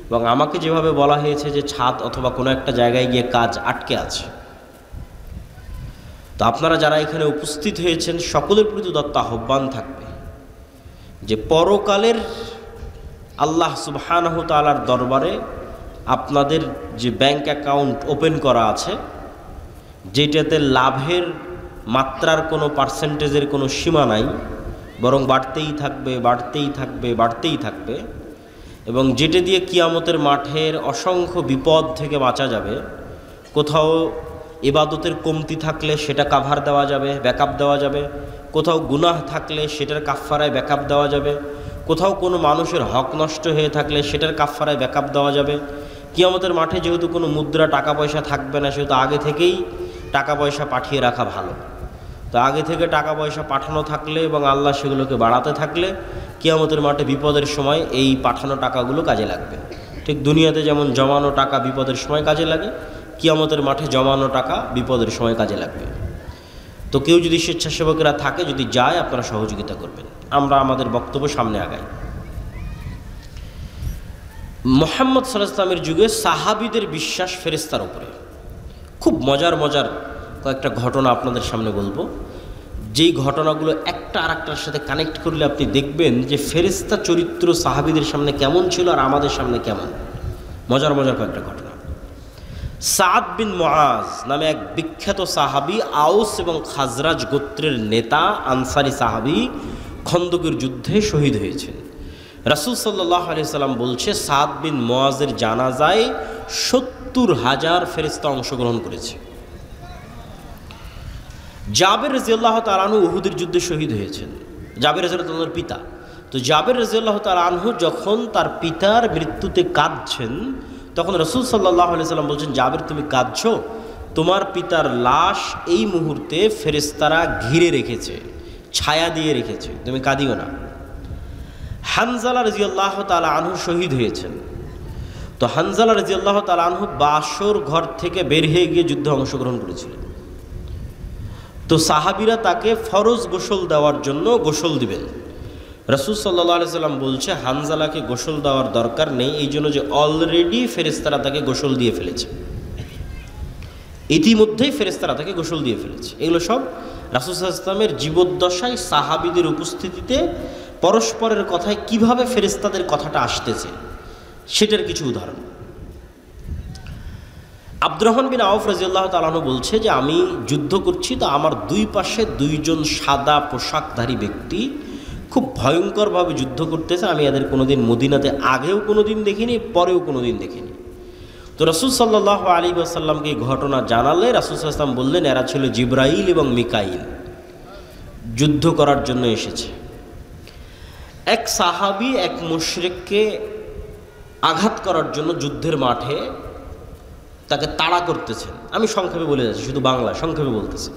এবং আমাকে যেভাবে বলা হয়েছে যে ছাদ অথবা কোনো একটা জায়গায় গিয়ে কাজ আটকে আছে। তো আপনারা যারা এখানে উপস্থিত হয়েছেন সকলের প্রতি দত্ত আহ্বান থাকবে যে পরকালের আল্লাহ সুবহানাহু তাআলার দরবারে আপনাদের যে ব্যাংক অ্যাকাউন্ট ওপেন করা আছে, যেটাতে লাভের মাত্রার কোনো পার্সেন্টেজের কোনো সীমা নাই, বরং বাড়তেই থাকবে, বাড়তেই থাকবে, বাড়তেই থাকবে, এবং যেটা দিয়ে কিয়ামতের মাঠের অসংখ্য বিপদ থেকে বাঁচা যাবে। কোথাও ইবাদতের কমতি থাকলে সেটা কাভার দেওয়া যাবে, ব্যাকআপ দেওয়া যাবে। কোথাও গুনাহ থাকলে সেটার কাফফারায় ব্যাকআপ দেওয়া যাবে। কোথাও কোনো মানুষের হক নষ্ট হয়ে থাকলে সেটার কাফফারায় ব্যাকআপ দেওয়া যাবে। কিয়ামতের মাঠে যেহেতু কোনো মুদ্রা টাকা পয়সা থাকবে না, সেহেতু আগে থেকেই টাকা পয়সা পাঠিয়ে রাখা ভালো। তো আগে থেকে টাকা পয়সা পাঠানো থাকলে এবং আল্লাহ সেগুলোকে বাড়াতে থাকলে কিয়ামতের মাঠে বিপদের সময় এই পাঠানো টাকাগুলো কাজে লাগবে। ঠিক দুনিয়াতে যেমন জমানো টাকা বিপদের সময় কাজে লাগে, কিয়ামতের মাঠে জমানো টাকা বিপদের সময় কাজে লাগবে। তো কেউ যদি স্বেচ্ছাসেবকেরা থাকে, যদি যায়, আপনারা সহযোগিতা করবেন। আমরা আমাদের বক্তব্য সামনে আগাই। মুহাম্মদ সাল্লাল্লাহু আলাইহি ওয়াসাল্লামের যুগে সাহাবীদের বিশ্বাস ফেরেশতার উপরে। খুব মজার মজার কয়েকটা ঘটনা আপনাদের সামনে বলবো, যেই ঘটনাগুলো একটা আরেকটার সাথে কানেক্ট করলে আপনি দেখবেন যে ফেরেশতা চরিত্র সাহাবীদের সামনে কেমন ছিল আর আমাদের সামনে কেমন। মজার মজার কয়েকটা ঘটনা। সাদ বিন মুআজ নামে এক বিখ্যাত সাহাবী, আউস এবং খাজরাজ গোত্রের নেতা, আনসারি সাহাবী, খন্দকের যুদ্ধে শহীদ হয়েছেন। রাসূল সাল্লাল্লাহু আলাইহি সাল্লাম বলছে, সাদ বিন মুআজের জানাজায় ৭০,০০০ ফেরেশতা অংশগ্রহণ করেছে। জাবের রাদিয়াল্লাহু তাআলা আনহু উহুদের যুদ্ধে শহীদ হয়েছেন। জাবের রাদিয়াল্লাহু তাআলার পিতা। তো জাবের রাদিয়াল্লাহু তাআলা আনহু যখন তার পিতার মৃত্যুতে কাঁদছেন, তখন রাসূল সাল্লাল্লাহু আলাইহি সাল্লাম বলছেন, জাবের তুমি কাঁদছো? তোমার পিতার লাশ এই মুহূর্তে ফেরেশতারা ঘিরে রেখেছে, ছায়া দিয়ে রেখেছে, তুমি কাঁদিও না। হানজালা রাদিয়াল্লাহু তাআলা আনহু শহীদ হয়েছেন। তো হানজালা রাদিয়াল্লাহু তাআলা আনহু বাসর ঘর থেকে বের হয়ে গিয়ে যুদ্ধে অংশগ্রহণ করেছিলেন। তো সাহাবীরা তাকে ফরজ গোসল দেওয়ার জন্য গোসল দিবেন। রাসূল সাল্লাল্লাহু আলাইহি সাল্লাম বলছে, হানজালাকে গোসল দেওয়ার দরকার নেই, এই জন্য যে অলরেডি ফেরেশতারা তাকে গোসল দিয়ে ফেলেছে, ইতিমধ্যেই ফেরেশতারা তাকে গোসল দিয়ে ফেলেছে। এগুলো সব রাসূল সাল্লাল্লাহু আলাইহি ওয়াসাল্লামের জীবদ্দশায় সাহাবীদের উপস্থিতিতে পরস্পরের কথায় কিভাবে ফেরেশতাদের কথাটা আসতেছে সেটার কিছু উদাহরণ। আব্দুর রহমান বিন আউফ রাদিয়াল্লাহু তাআলা আনহু বলছে যে আমি যুদ্ধ করছি, তো আমার দুই পাশে দুইজন সাদা পোশাকধারী ব্যক্তি খুব ভয়ঙ্করভাবে যুদ্ধ করতেছে। আমি এদের কোনোদিন মদিনাতে আগেও কোনোদিন দেখিনি, পরেও কোনোদিন দেখিনি। তো রাসূল সাল্লাল্লাহু আলাইহি ওয়াসাল্লামকে এই ঘটনা জানালে রাসূল সাল্লাল্লাহু আলাইহি ওয়াসাল্লাম বললেন, এরা ছিল জিবরাইল এবং মিকাইল, যুদ্ধ করার জন্য এসেছে। এক সাহাবী এক মুশরিককে আঘাত করার জন্য যুদ্ধের মাঠে তাকে তাড়া করতেছেন। আমি সংক্ষেপে বলে যাচ্ছি, শুধু বাংলা সংক্ষেপে বলতেছি।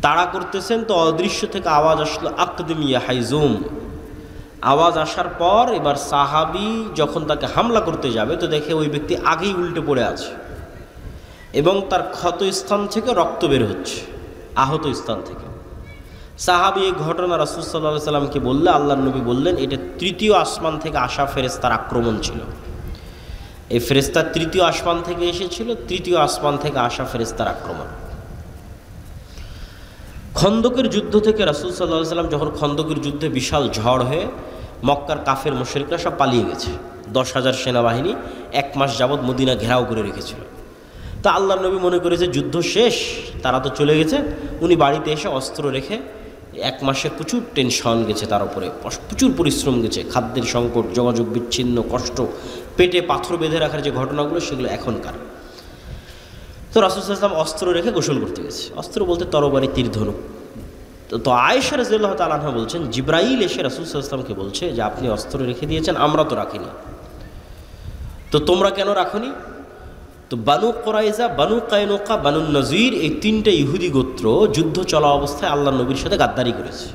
তাড়া করতেছেন, তো অদৃশ্য থেকে আওয়াজ আসলো, আকদিম ইয়া হাইজুম। আওয়াজ আসার পর এবার সাহাবী যখন তাকে হামলা করতে যাবে, তো দেখে ওই ব্যক্তি আগেই উল্টে পড়ে আছে এবং তার ক্ষত স্থান থেকে রক্ত বের হচ্ছে, আহত স্থান থেকে। সাহাবী এই ঘটনা রাসূল সাল্লাল্লাহু আলাইহি সাল্লামকে বললে আল্লাহর নবী বললেন, এটা তৃতীয় আসমান থেকে আসা ফেরেশতার আক্রমণ ছিল। এই ফেরেশতা তৃতীয় আসমান থেকে এসেছিল, তৃতীয় আসমান থেকে আসা ফেরেশতার আক্রমণ। খন্দকের যুদ্ধ থেকে রাসূল সাল্লাল্লাহু আলাইহি সাল্লাম যখন খন্দকের যুদ্ধে বিশাল ঝড় হয়ে মক্কার কাফের মুশরিকরা সব পালিয়ে গেছে, 10,000 সেনাবাহিনী 1 মাস যাবৎ মদিনা ঘেরাও করে রেখেছিল। তা আল্লাহর নবী মনে করেছে যুদ্ধ শেষ, তারা তো চলে গেছে। উনি বাড়িতে এসে অস্ত্র রেখে 1 মাসে প্রচুর টেনশন গেছে, তার উপরে প্রচুর পরিশ্রম গেছে, খাদ্যের সংকট, যোগাযোগ বিচ্ছিন্ন, কষ্ট, পেটে পাথর বেঁধে রাখার যে ঘটনাগুলো সেগুলো এখনকার। তো রাসূল সাল্লাল্লাহু আলাইহি ওয়াসাল্লাম অস্ত্র রেখে গোসল করতে গেছে। অস্ত্র বলতে তরবারি, তীর, ধনুক। তো আয়েশা রাদিয়াল্লাহু তাআলা আনহা বলছেন, জিবরাইল এসে রাসূল সাল্লাল্লাহু আলাইহি ওয়াসাল্লামকে বলছে যে আপনি অস্ত্র রেখে দিয়েছেন, আমরা তো রাখিনি, তো তোমরা কেন রাখনি? তো বানু কুরাইজা, বানু কায়নুকা, বানু নযীর, এই 3টে ইহুদি গোত্র যুদ্ধ চলা অবস্থায় আল্লাহর নবীর সাথে গাদ্দারি করেছে।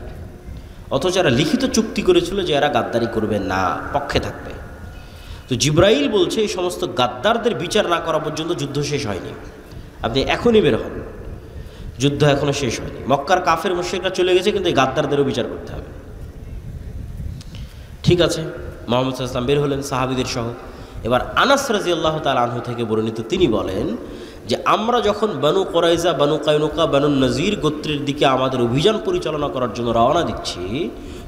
অথচ এরা লিখিত চুক্তি করেছিল যে এরা গাদ্দারি করবে না, পক্ষে থাকবে। তো জিবরাইল বলছে এই সমস্ত গাদ্দারদের বিচার না করা পর্যন্ত যুদ্ধ শেষ হয়নি, আপনি এখনই বের হন, যুদ্ধ এখনো শেষ হয়নি। মক্কার কাফের মুশরিকরা চলে গেছে, কিন্তু এই গাদ্দারদেরও বিচার করতে হবে। ঠিক আছে, মুহাম্মদ সাল্লাল্লাহু আলাইহি ওয়াসাল্লাম বের হলেন সাহাবীদের সহ। এবার আনাস রাদিয়াল্লাহু তাআলা আনহু থেকে বর্ণিত, তিনি বলেন যে আমরা যখন বানু কুরাইজা, বানু কায়নুকা, বানু নযীর গোত্রের দিকে আমাদের অভিযান পরিচালনা করার জন্য রওনা দিচ্ছি,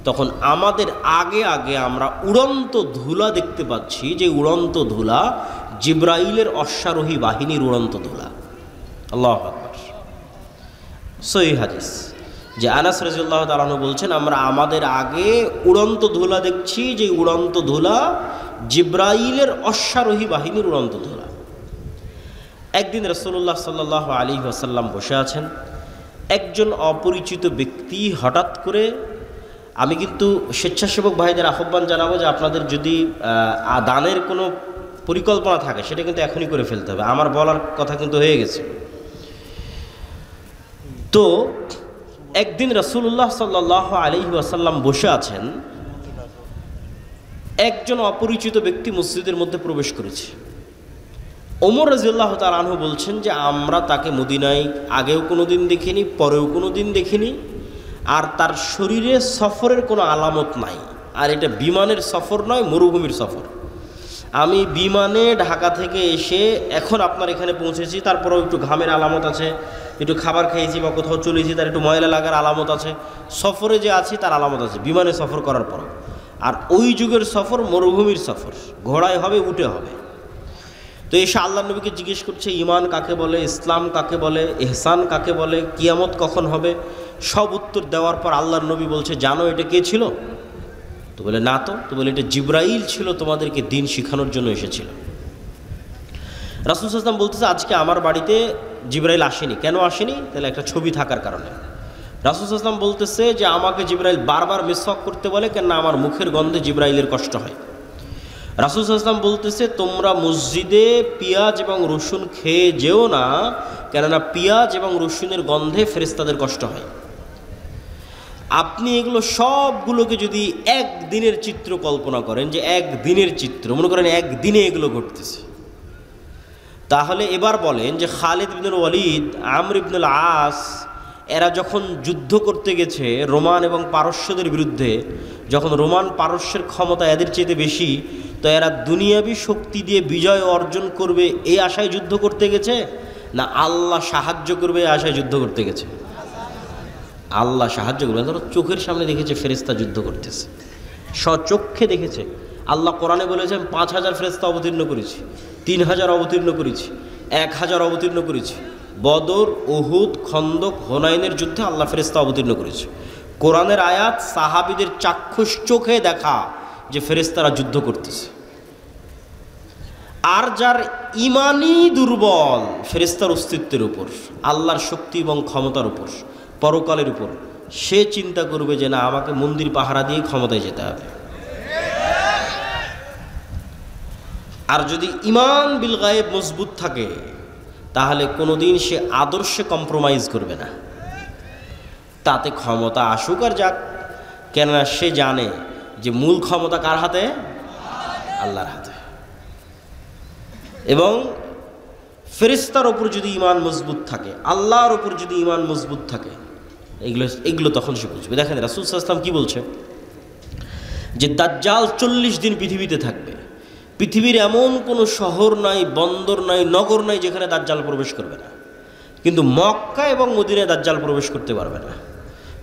তখন আমাদের আগে আগে আমরা উড়ন্ত ধুলা দেখতে পাচ্ছি, যে উড়ন্ত ধুলা জিবরাইলের অশ্বারোহী বাহিনীর উড়ন্ত ধুলা। আল্লাহু আকবার। সহিহ হাদিস, যে আনাস রাদিয়াল্লাহু তাআলা আনহু বলছেন আমরা আমাদের আগে উড়ন্ত ধুলা দেখছি, যে উড়ন্ত ধুলা জিবরাইলের অশ্বারোহী বাহিনীর উড়ন্ত ধুলা। একদিন রাসূলুল্লাহ সাল্লাল্লাহু আলাইহি ওয়াসাল্লাম বসে আছেন, একজন অপরিচিত ব্যক্তি হঠাৎ করে, আমি কিন্তু স্বেচ্ছাসেবক ভাইদের আহ্বান জানাবো যে আপনাদের যদি দানের কোনো পরিকল্পনা থাকে সেটা কিন্তু এখনই করে ফেলতে হবে, আমার বলার কথা কিন্তু হয়ে গেছে। তো একদিন রাসূলুল্লাহ সাল্লাল্লাহু আলাইহি ওয়াসাল্লাম বসে আছেন, একজন অপরিচিত ব্যক্তি মসজিদের মধ্যে প্রবেশ করেছে। ওমর রাদিয়াল্লাহু তাআলা আনহু বলছেন যে আমরা তাকে মদিনায় আগেও কোনো দিন দেখিনি, পরেও কোনো দিন দেখিনি, আর তার শরীরে সফরের কোনো আলামত নাই, আর এটা বিমানের সফর নয়, মরুভূমির সফর। আমি বিমানে ঢাকা থেকে এসে এখন আপনার এখানে পৌঁছেছি, তারপরেও একটু ঘামের আলামত আছে, একটু খাবার খেয়েছি বা কোথাও চলেছি তার একটু ময়লা লাগার আলামত আছে, সফরে যে আছি তার আলামত আছে বিমানে সফর করার পর। আর ওই যুগের সফর মরুভূমির সফর, ঘোড়ায় হবে, উটে হবে। তো এসে আল্লাহ নবীকে জিজ্ঞেস করছে ঈমান কাকে বলে, ইসলাম কাকে বলে, ইহসান কাকে বলে, কিয়ামত কখন হবে, সব উত্তর দেওয়ার পর আল্লাহর নবী বলছে জানো এটা কে ছিল? তো বলে না। তো বলে এটা জিবরাইল ছিল, তোমাদেরকে দিন শিখানোর জন্য এসেছিল। রাসূল সাল্লাল্লাহু আলাইহি ওয়াসাল্লাম বলতেছে আজকে আমার বাড়িতে জিবরাইল আসেনি। কেন আসেনি? তাহলে একটা ছবি থাকার কারণে। রাসূল সাল্লাল্লাহু আলাইহি ওয়াসাল্লাম বলতেছে যে আমাকে জিবরাইল বারবার মিসওয়াক করতে বলে, কেন আমার মুখের গন্ধে জিবরাইলের কষ্ট হয়। রাসূল সাল্লাল্লাহু আলাইহি ওয়াসাল্লাম বলতেছে তোমরা মসজিদে পেঁয়াজ এবং রসুন খেয়ে যেও না, কেননা পেঁয়াজ এবং রসুনের গন্ধে ফেরেশতাদের কষ্ট হয়। আপনি এগুলো সবগুলোকে যদি একদিনের চিত্র কল্পনা করেন, যে একদিনের চিত্র মনে করেন একদিনে এগুলো ঘটতেছে, তাহলে এবার বলেন যে খালিদ ইবনুল ওয়ালিদ, আমর ইবনুল আস এরা যখন যুদ্ধ করতে গেছে রোমান এবং পারস্যদের বিরুদ্ধে, যখন রোমান পারস্যের ক্ষমতা এদের চেয়ে বেশি, তো এরা দুনিয়াবী শক্তি দিয়ে বিজয় অর্জন করবে এই আশায় যুদ্ধ করতে গেছে, না আল্লাহ সাহায্য করবে এই আশায় যুদ্ধ করতে গেছে? আল্লাহ সাহায্য করবে। ধরো চোখের সামনে দেখেছে ফেরেশতা যুদ্ধ করতেছে, স্বচক্ষে দেখেছে। আল্লাহ কোরআনে বলেছেন 5000 ফেরেশতা অবতীর্ণ করেছি, 3000 অবতীর্ণ করেছি, 1000 অবতীর্ণ করেছি। বদর, উহুদ, খন্দক, হুনাইনের যুদ্ধে আল্লাহ ফেরেশতা অবতীর্ণ করেছে। কোরআনের আয়াত সাহাবীদের চাক্ষুষ চোখে দেখা যে ফেরেশতারা যুদ্ধ করতেছে। আর যার ইমানই দুর্বল ফেরেশতার অস্তিত্বের উপর, আল্লাহর শক্তি এবং ক্ষমতার উপর, পরকালের উপর, সে চিন্তা করবে যে না আমাকে মন্দির পাহারা দিয়ে ক্ষমতায় যেতে হবে। আর যদি ঈমান বিল গায়েব মজবুত থাকে তাহলে কোনোদিন সে আদর্শে কম্প্রোমাইজ করবে না, তাতে ক্ষমতা আসুক আর যাক, কেননা সে জানে যে মূল ক্ষমতা কার হাতে? আল্লাহর হাতে। এবং ফেরেশতার ওপর যদি ঈমান মজবুত থাকে, আল্লাহর ওপর যদি ঈমান মজবুত থাকে, এগুলো তখন সে বুঝবে। দেখেন রাসূল সাল্লাল্লাহু আলাইহি ওয়াসাল্লাম কি বলছে, যে দাজ্জাল 40 দিন পৃথিবীতে থাকবে। পৃথিবীর এমন কোনো শহর নাই, বন্দর নাই, নগর নাই যেখানে দাজ্জাল প্রবেশ করবে না, কিন্তু মক্কা এবং মদিনায় দাজ্জাল প্রবেশ করতে পারবে না।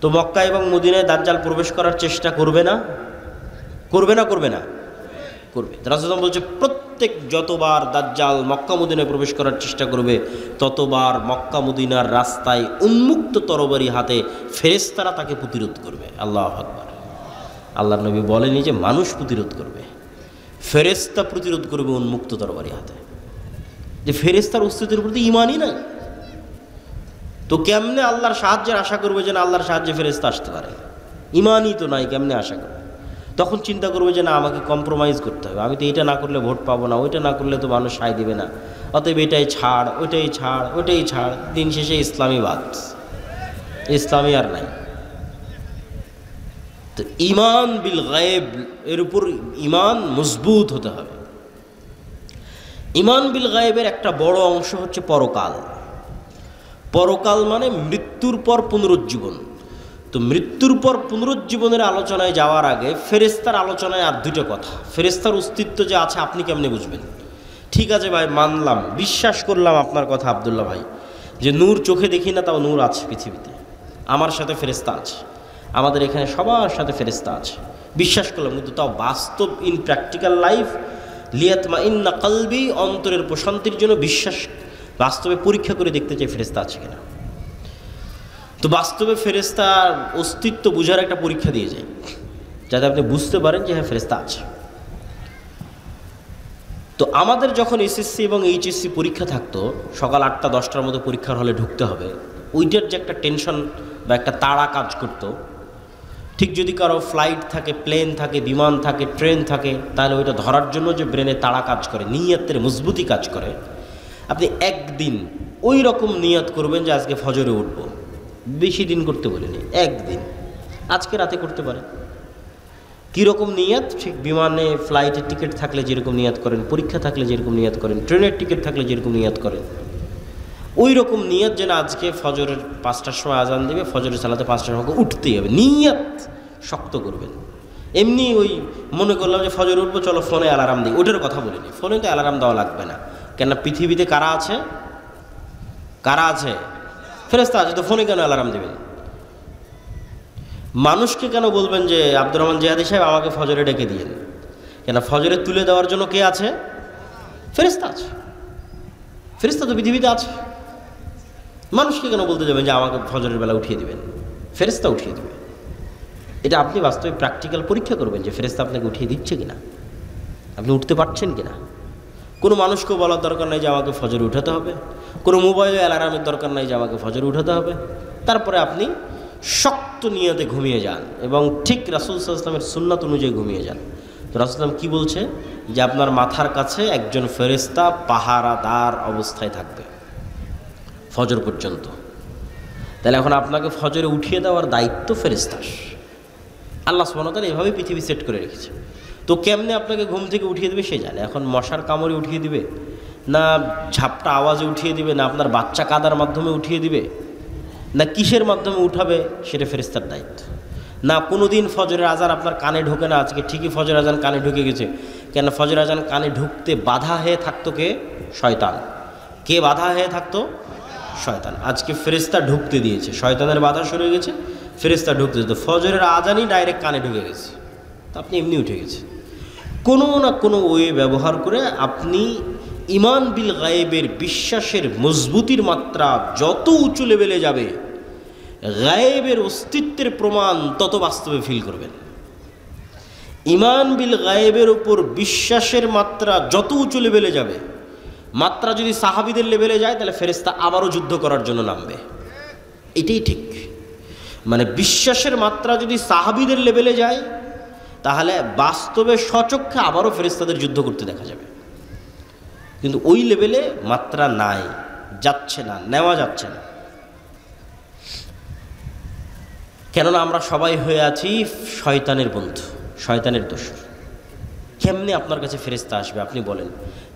তো মক্কা এবং মদিনায় দাজ্জাল প্রবেশ করার চেষ্টা করবে না? করবে না? করবে না? করবে। রাসূল বলছে প্রত্যেক যতবার দাজ্জাল মক্কা মদিনায় প্রবেশ করার চেষ্টা করবে, ততবার মক্কা মদিনার রাস্তায় উন্মুক্ত তরবারি হাতে ফেরেশতারা তাকে প্রতিরোধ করবে। আল্লাহু আকবার। আল্লাহর নবী বলেনি যে মানুষ প্রতিরোধ করবে, ফেরেশতা প্রতিরোধ করবে উন্মুক্ত তরবারি হাতে। যে ফেরেশতার অস্তিত্বের প্রতি ঈমানই নাই, তো কেমনে আল্লাহর সাহায্যের আশা করবে যে না আল্লাহর সাহায্যে ফেরেশতা আসতে পারে? ঈমানই তো নাই, কেমনে আশা করবে? তখন চিন্তা করবে যে না আমাকে কম্প্রোমাইজ করতে হবে, আমি তো এটা না করলে ভোট পাবো না, ওইটা না করলে তো মানুষ সায় দিবে না, অতএব এটাই ছাড়, ওইটাই ছাড়, ওইটাই ছাড়। দিন শেষে ইসলামীবাদ, ইসলামী আর নাই। তো ঈমান বিল গায়েব, এর উপর ঈমান মজবুত হতে হবে। ঈমান বিল গায়েবের একটা বড় অংশ হচ্ছে পরকাল। পরকাল মানে মৃত্যুর পর পুনরুজ্জীবন। তো মৃত্যুর পর পুনরুজ্জীবনের আলোচনায় যাওয়ার আগে ফেরেশতার আলোচনায় আর দুটো কথা। ফেরেশতার অস্তিত্ব যে আছে আপনি কেমনে বুঝবেন? ঠিক আছে ভাই, মানলাম, বিশ্বাস করলাম আপনার কথা আব্দুল্লাহ ভাই, যে নূর চোখে দেখি না, তাও নূর আছে পৃথিবীতে, আমার সাথে ফেরেশতা আছে, আমাদের এখানে সবার সাথে ফেরেশতা আছে, বিশ্বাস করলাম। কিন্তু তাও বাস্তব ইন প্র্যাকটিক্যাল লাইফ লিয়াতমাইন্না কলবি, অন্তরের প্রশান্তির জন্য বিশ্বাস বাস্তবে পরীক্ষা করে দেখতে চাই ফেরেশতা আছে কিনা। তো বাস্তবে ফেরেশতার অস্তিত্ব বোঝার একটা পরীক্ষা দিয়ে যায়, যাতে আপনি বুঝতে পারেন যে হ্যাঁ ফেরেশতা আছে। তো আমাদের যখন এসএসসি এবং এইচএসসি পরীক্ষা থাকতো, সকাল 8টা 10টার মধ্যে পরীক্ষার হলে ঢুকতে হবে, ওইটার যে একটা টেনশন বা একটা তাড়া কাজ করতো, ঠিক যদি কারো ফ্লাইট থাকে, প্লেন থাকে, বিমান থাকে, ট্রেন থাকে, তাহলে ওইটা ধরার জন্য যে ব্রেনে তাড়া কাজ করে, নিয়তের মজবুতি কাজ করে, আপনি একদিন ওই রকম নিয়ত করবেন যে আজকে ফজরে উঠবো। বেশি দিন করতে বলিনি, একদিন, আজকে রাতে করতে পারেন। কীরকম নিয়ত? ঠিক বিমানে ফ্লাইটের টিকিট থাকলে যেরকম নিয়ত করেন, পরীক্ষা থাকলে যেরকম নিয়ত করেন, ট্রেনের টিকিট থাকলে যেরকম নিয়ত করেন, ওই রকম নিয়ত যেন আজকে ফজরের 5টার সময় আজান দেবে, ফজরের সালাতে 5টার সময় উঠতেই হবে, নিয়ত শক্ত করবেন। এমনি ওই মনে করলাম যে ফজর উঠবো, চলো ফোনে অ্যালার্ম দিই, ওটার কথা বলিনি। ফোনে তো অ্যালার্ম দেওয়া লাগবে না, কেননা পৃথিবীতে কারা আছে? কারা আছে? ফেরেশতা আছে, তো ফোনে কেন অ্যালার্ম দেবেন? মানুষকে কেন বলবেন যে আব্দুর রহমান জিহাদি সাহেব আমাকে ফজরে ডেকে দিয়েন? কেন ফজরে তুলে দেওয়ার জন্য কে আছে? ফেরেশতা আছে। ফেরেশতা তো পৃথিবীতে আছে। মানুষকে কেন বলতে যাবেন যে আমাকে ফজরের বেলা উঠিয়ে দিবেন? ফেরেশতা উঠিয়ে দিবে। এটা আপনি বাস্তবে প্র্যাকটিক্যাল পরীক্ষা করবেন যে ফেরেশতা আপনাকে উঠিয়ে দিচ্ছে কিনা, আপনি উঠতে পারছেন কিনা। কোনো মানুষকেও বলার দরকার নাই যে আমাকে ফজরে উঠাতে হবে, কোনো মোবাইলে অ্যালার্মের দরকার নাই যে আমাকে ফজরে উঠাতে হবে। তারপরে আপনি শক্ত নিয়তে ঘুমিয়ে যান এবং ঠিক রাসূল সাল্লাল্লাহু আলাইহি ওয়াসাল্লামের সুন্নাত অনুযায়ী ঘুমিয়ে যান। তো রাসূল সাল্লাল্লাহু আলাইহি ওয়াসাল্লাম কী বলছে? যে আপনার মাথার কাছে একজন ফেরেশতা পাহারাদার অবস্থায় থাকবে ফজর পর্যন্ত। তাহলে এখন আপনাকে ফজরে উঠিয়ে দেওয়ার দায়িত্ব ফেরেশতার। আল্লাহ সুবহানাহু ওয়া তাআলা এভাবেই পৃথিবী সেট করে রেখেছে। তো কেমনে আপনাকে ঘুম থেকে উঠিয়ে দেবে সে জানে। এখন মশার কামড়ে উঠিয়ে দিবে, না ঝাপটা আওয়াজে উঠিয়ে দিবে, না আপনার বাচ্চা কাদার মাধ্যমে উঠিয়ে দিবে, না কিসের মাধ্যমে উঠাবে, সেটা ফেরেশতার দায়িত্ব। না কোনো দিন ফজরের আজান আপনার কানে ঢোকে না, আজকে ঠিকই ফজরের আজান কানে ঢুকে গেছে। কেন ফজরের আজান কানে ঢুকতে বাধা হয়ে থাকতো কে? শয়তান। কে বাধা হয়ে থাকতো? শয়তান। আজকে ফেরেশতা ঢুকতে দিয়েছে, শয়তানের বাধা সরে গেছে, ফেরেশতা ঢুকতে দিত, ফজরের আজানই ডাইরেক্ট কানে ঢুকে গেছে, তো আপনি এমনি উঠে গেছে। কোনো না কোনো ওয়ে ব্যবহার করে আপনি ঈমান বিল গায়েবের বিশ্বাসের মজবুতির মাত্রা যত উঁচু লেভেলে যাবে, গায়েবের অস্তিত্বের প্রমাণ তত বাস্তবে ফিল করবেন। ঈমান বিল গায়েবের উপর বিশ্বাসের মাত্রা যত উঁচু লেভেলে যাবে, মাত্রা যদি সাহাবীদের লেভেলে যায়, তাহলে ফেরেশতা আবারও যুদ্ধ করার জন্য নামবে। এটাই ঠিক। মানে বিশ্বাসের মাত্রা যদি সাহাবীদের লেভেলে যায়, তাহলে বাস্তবে স্বচক্ষে আবারও ফেরেশতাদের যুদ্ধ করতে দেখা যাবে। কিন্তু ওই লেভেলে মাত্রা নাই, যাচ্ছে না, নেওয়া যাচ্ছে না। কেননা আমরা সবাই হয়ে আছি শয়তানের বন্ধু, শয়তানের দোসর। কেমনে আপনার কাছে ফেরেশতা আসবে আপনি বলেন?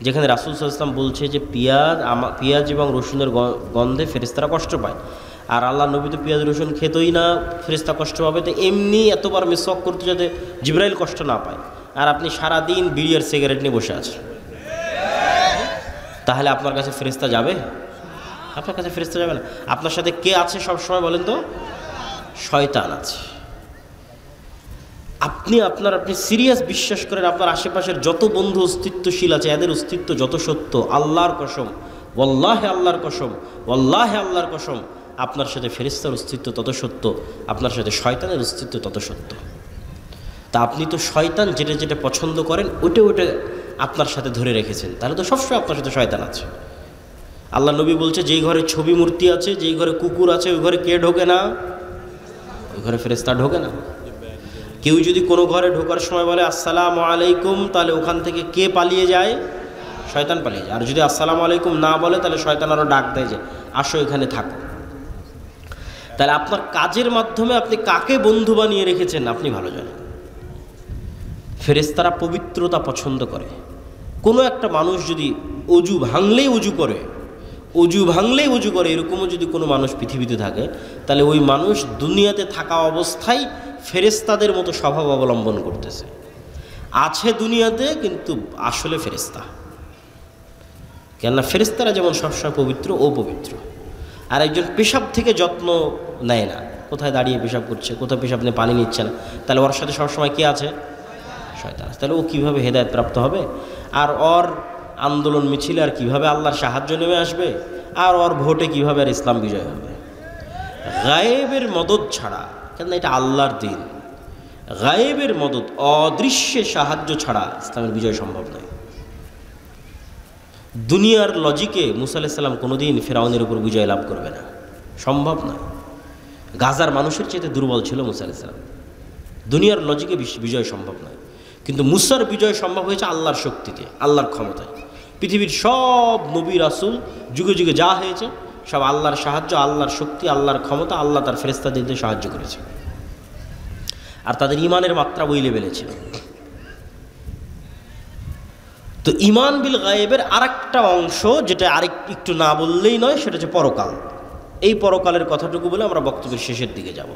যেখানে রাসূল সাল্লাল্লাহু আলাইহি ওয়াসাল্লাম বলছে যে পেঁয়াজ এবং রসুনের গন্ধে ফেরেশতারা কষ্ট পায়, আর আল্লাহ নবী তো পেঁয়াজ রসুন খেতই না, ফেরেশতা কষ্ট পাবে, তো এমনি এতবার মিসওয়াক করতে যাতে জিবরাইল কষ্ট না পায়, আর আপনি সারাদিন বিড়ি আর সিগারেট নিয়ে বসে আছেন, তাহলে আপনার কাছে ফেরেশতা যাবে? আপনার কাছে ফেরেশতা যাবে না। আপনার সাথে কে আছে সব সময় বলেন তো? শয়তান আছে। আপনি সিরিয়াস বিশ্বাস করেন আপনার আশেপাশের যত বন্ধু অস্তিত্বশীল আছে, এদের অস্তিত্ব যত সত্য, আল্লাহর কসম, ওয়াল্লাহি আল্লাহর কসম, ওয়াল্লাহি আল্লাহর কসম, আপনার সাথে ফেরেশতার অস্তিত্ব তত সত্য, আপনার সাথে শয়তানের অস্তিত্ব তত সত্য। তা আপনি তো শয়তান যেটা যেটা পছন্দ করেন ওইটা আপনার সাথে ধরে রেখেছেন, তাহলে তো সবসময় আপনার সাথে শয়তান আছে। আল্লাহ নবী বলছে, যেই ঘরে ছবি মূর্তি আছে, যেই ঘরে কুকুর আছে, ওই ঘরে কে ঢোকে না? ওই ঘরে ফেরেশতা ঢোকে না। কেউ যদি কোনো ঘরে ঢোকার সময় বলে আসসালামু আলাইকুম, তাহলে ওখান থেকে কে পালিয়ে যায়? শয়তান পালিয়ে যায়। আর যদি আসসালামু আলাইকুম না বলে, তাহলে শয়তান আরও ডাক দেয় যে আসো এখানে থাকো। তাহলে আপনার কাজের মাধ্যমে আপনি কাকে বন্ধু বানিয়ে রেখেছেন আপনি ভালো জানেন। ফেরেশতারা পবিত্রতা পছন্দ করে। কোনো একটা মানুষ যদি অজু ভাঙলেই অজু করে এরকমও যদি কোনো মানুষ পৃথিবীতে থাকে, তাহলে ওই মানুষ দুনিয়াতে থাকা অবস্থায় ফেরেশতাদের মতো স্বভাব অবলম্বন করতেছে, আছে দুনিয়াতে কিন্তু আসলে ফেরেশতা। কেননা ফেরেশতারা যেমন সবসময় পবিত্র ও পবিত্র। আর একজন পেশাব থেকে যত্ন নেয় না, কোথায় দাঁড়িয়ে পেশাব করছে, কোথায় পেশাব নিয়ে পানি নিচ্ছে না, তাহলে ওর সাথে সবসময় কে আছে? শয়তান আছে। তাহলে ও কীভাবে হেদায়েত প্রাপ্ত হবে? আর ওর আন্দোলন মিছিলে আর কীভাবে আল্লাহর সাহায্য নেমে আসবে? আর ওর ভোটে কীভাবে আর ইসলাম বিজয় হবে? গায়েবের মদদ ছাড়া, কেননা এটা আল্লাহর দিন, গায়েবের মদদ, অদৃশ্যে সাহায্য ছাড়া ইসলামের বিজয় সম্ভব নয়। দুনিয়ার লজিকে মুসা আলাইহিস সালাম কোনোদিন ফিরআউনের উপর বিজয় লাভ করবে না, সম্ভব নয়। গাজার মানুষের চেয়ে দুর্বল ছিল মুসা আলাইহিস সালাম, দুনিয়ার লজিকে বিজয় সম্ভব নয়। কিন্তু মুসার বিজয় সম্ভব হয়েছে আল্লাহর শক্তিতে, আল্লাহর ক্ষমতায়। পৃথিবীর সব নবী রাসূল যুগে যুগে যা হয়েছে সব আল্লাহর সাহায্য, আল্লাহর শক্তি, আল্লাহর ক্ষমতা, আল্লাহ তার ফেরেশতাদের দিয়ে সাহায্য করেছে। আর তাদের ঈমানের মাত্রা ওই লেভেলে ছিল। তো ঈমান বিল গায়েবের আরেকটা অংশ যেটা একটু না বললেই নয়, সেটা হচ্ছে পরকাল। এই পরকালের কথাটুকু বলে আমরা বক্তব্যের শেষের দিকে যাব।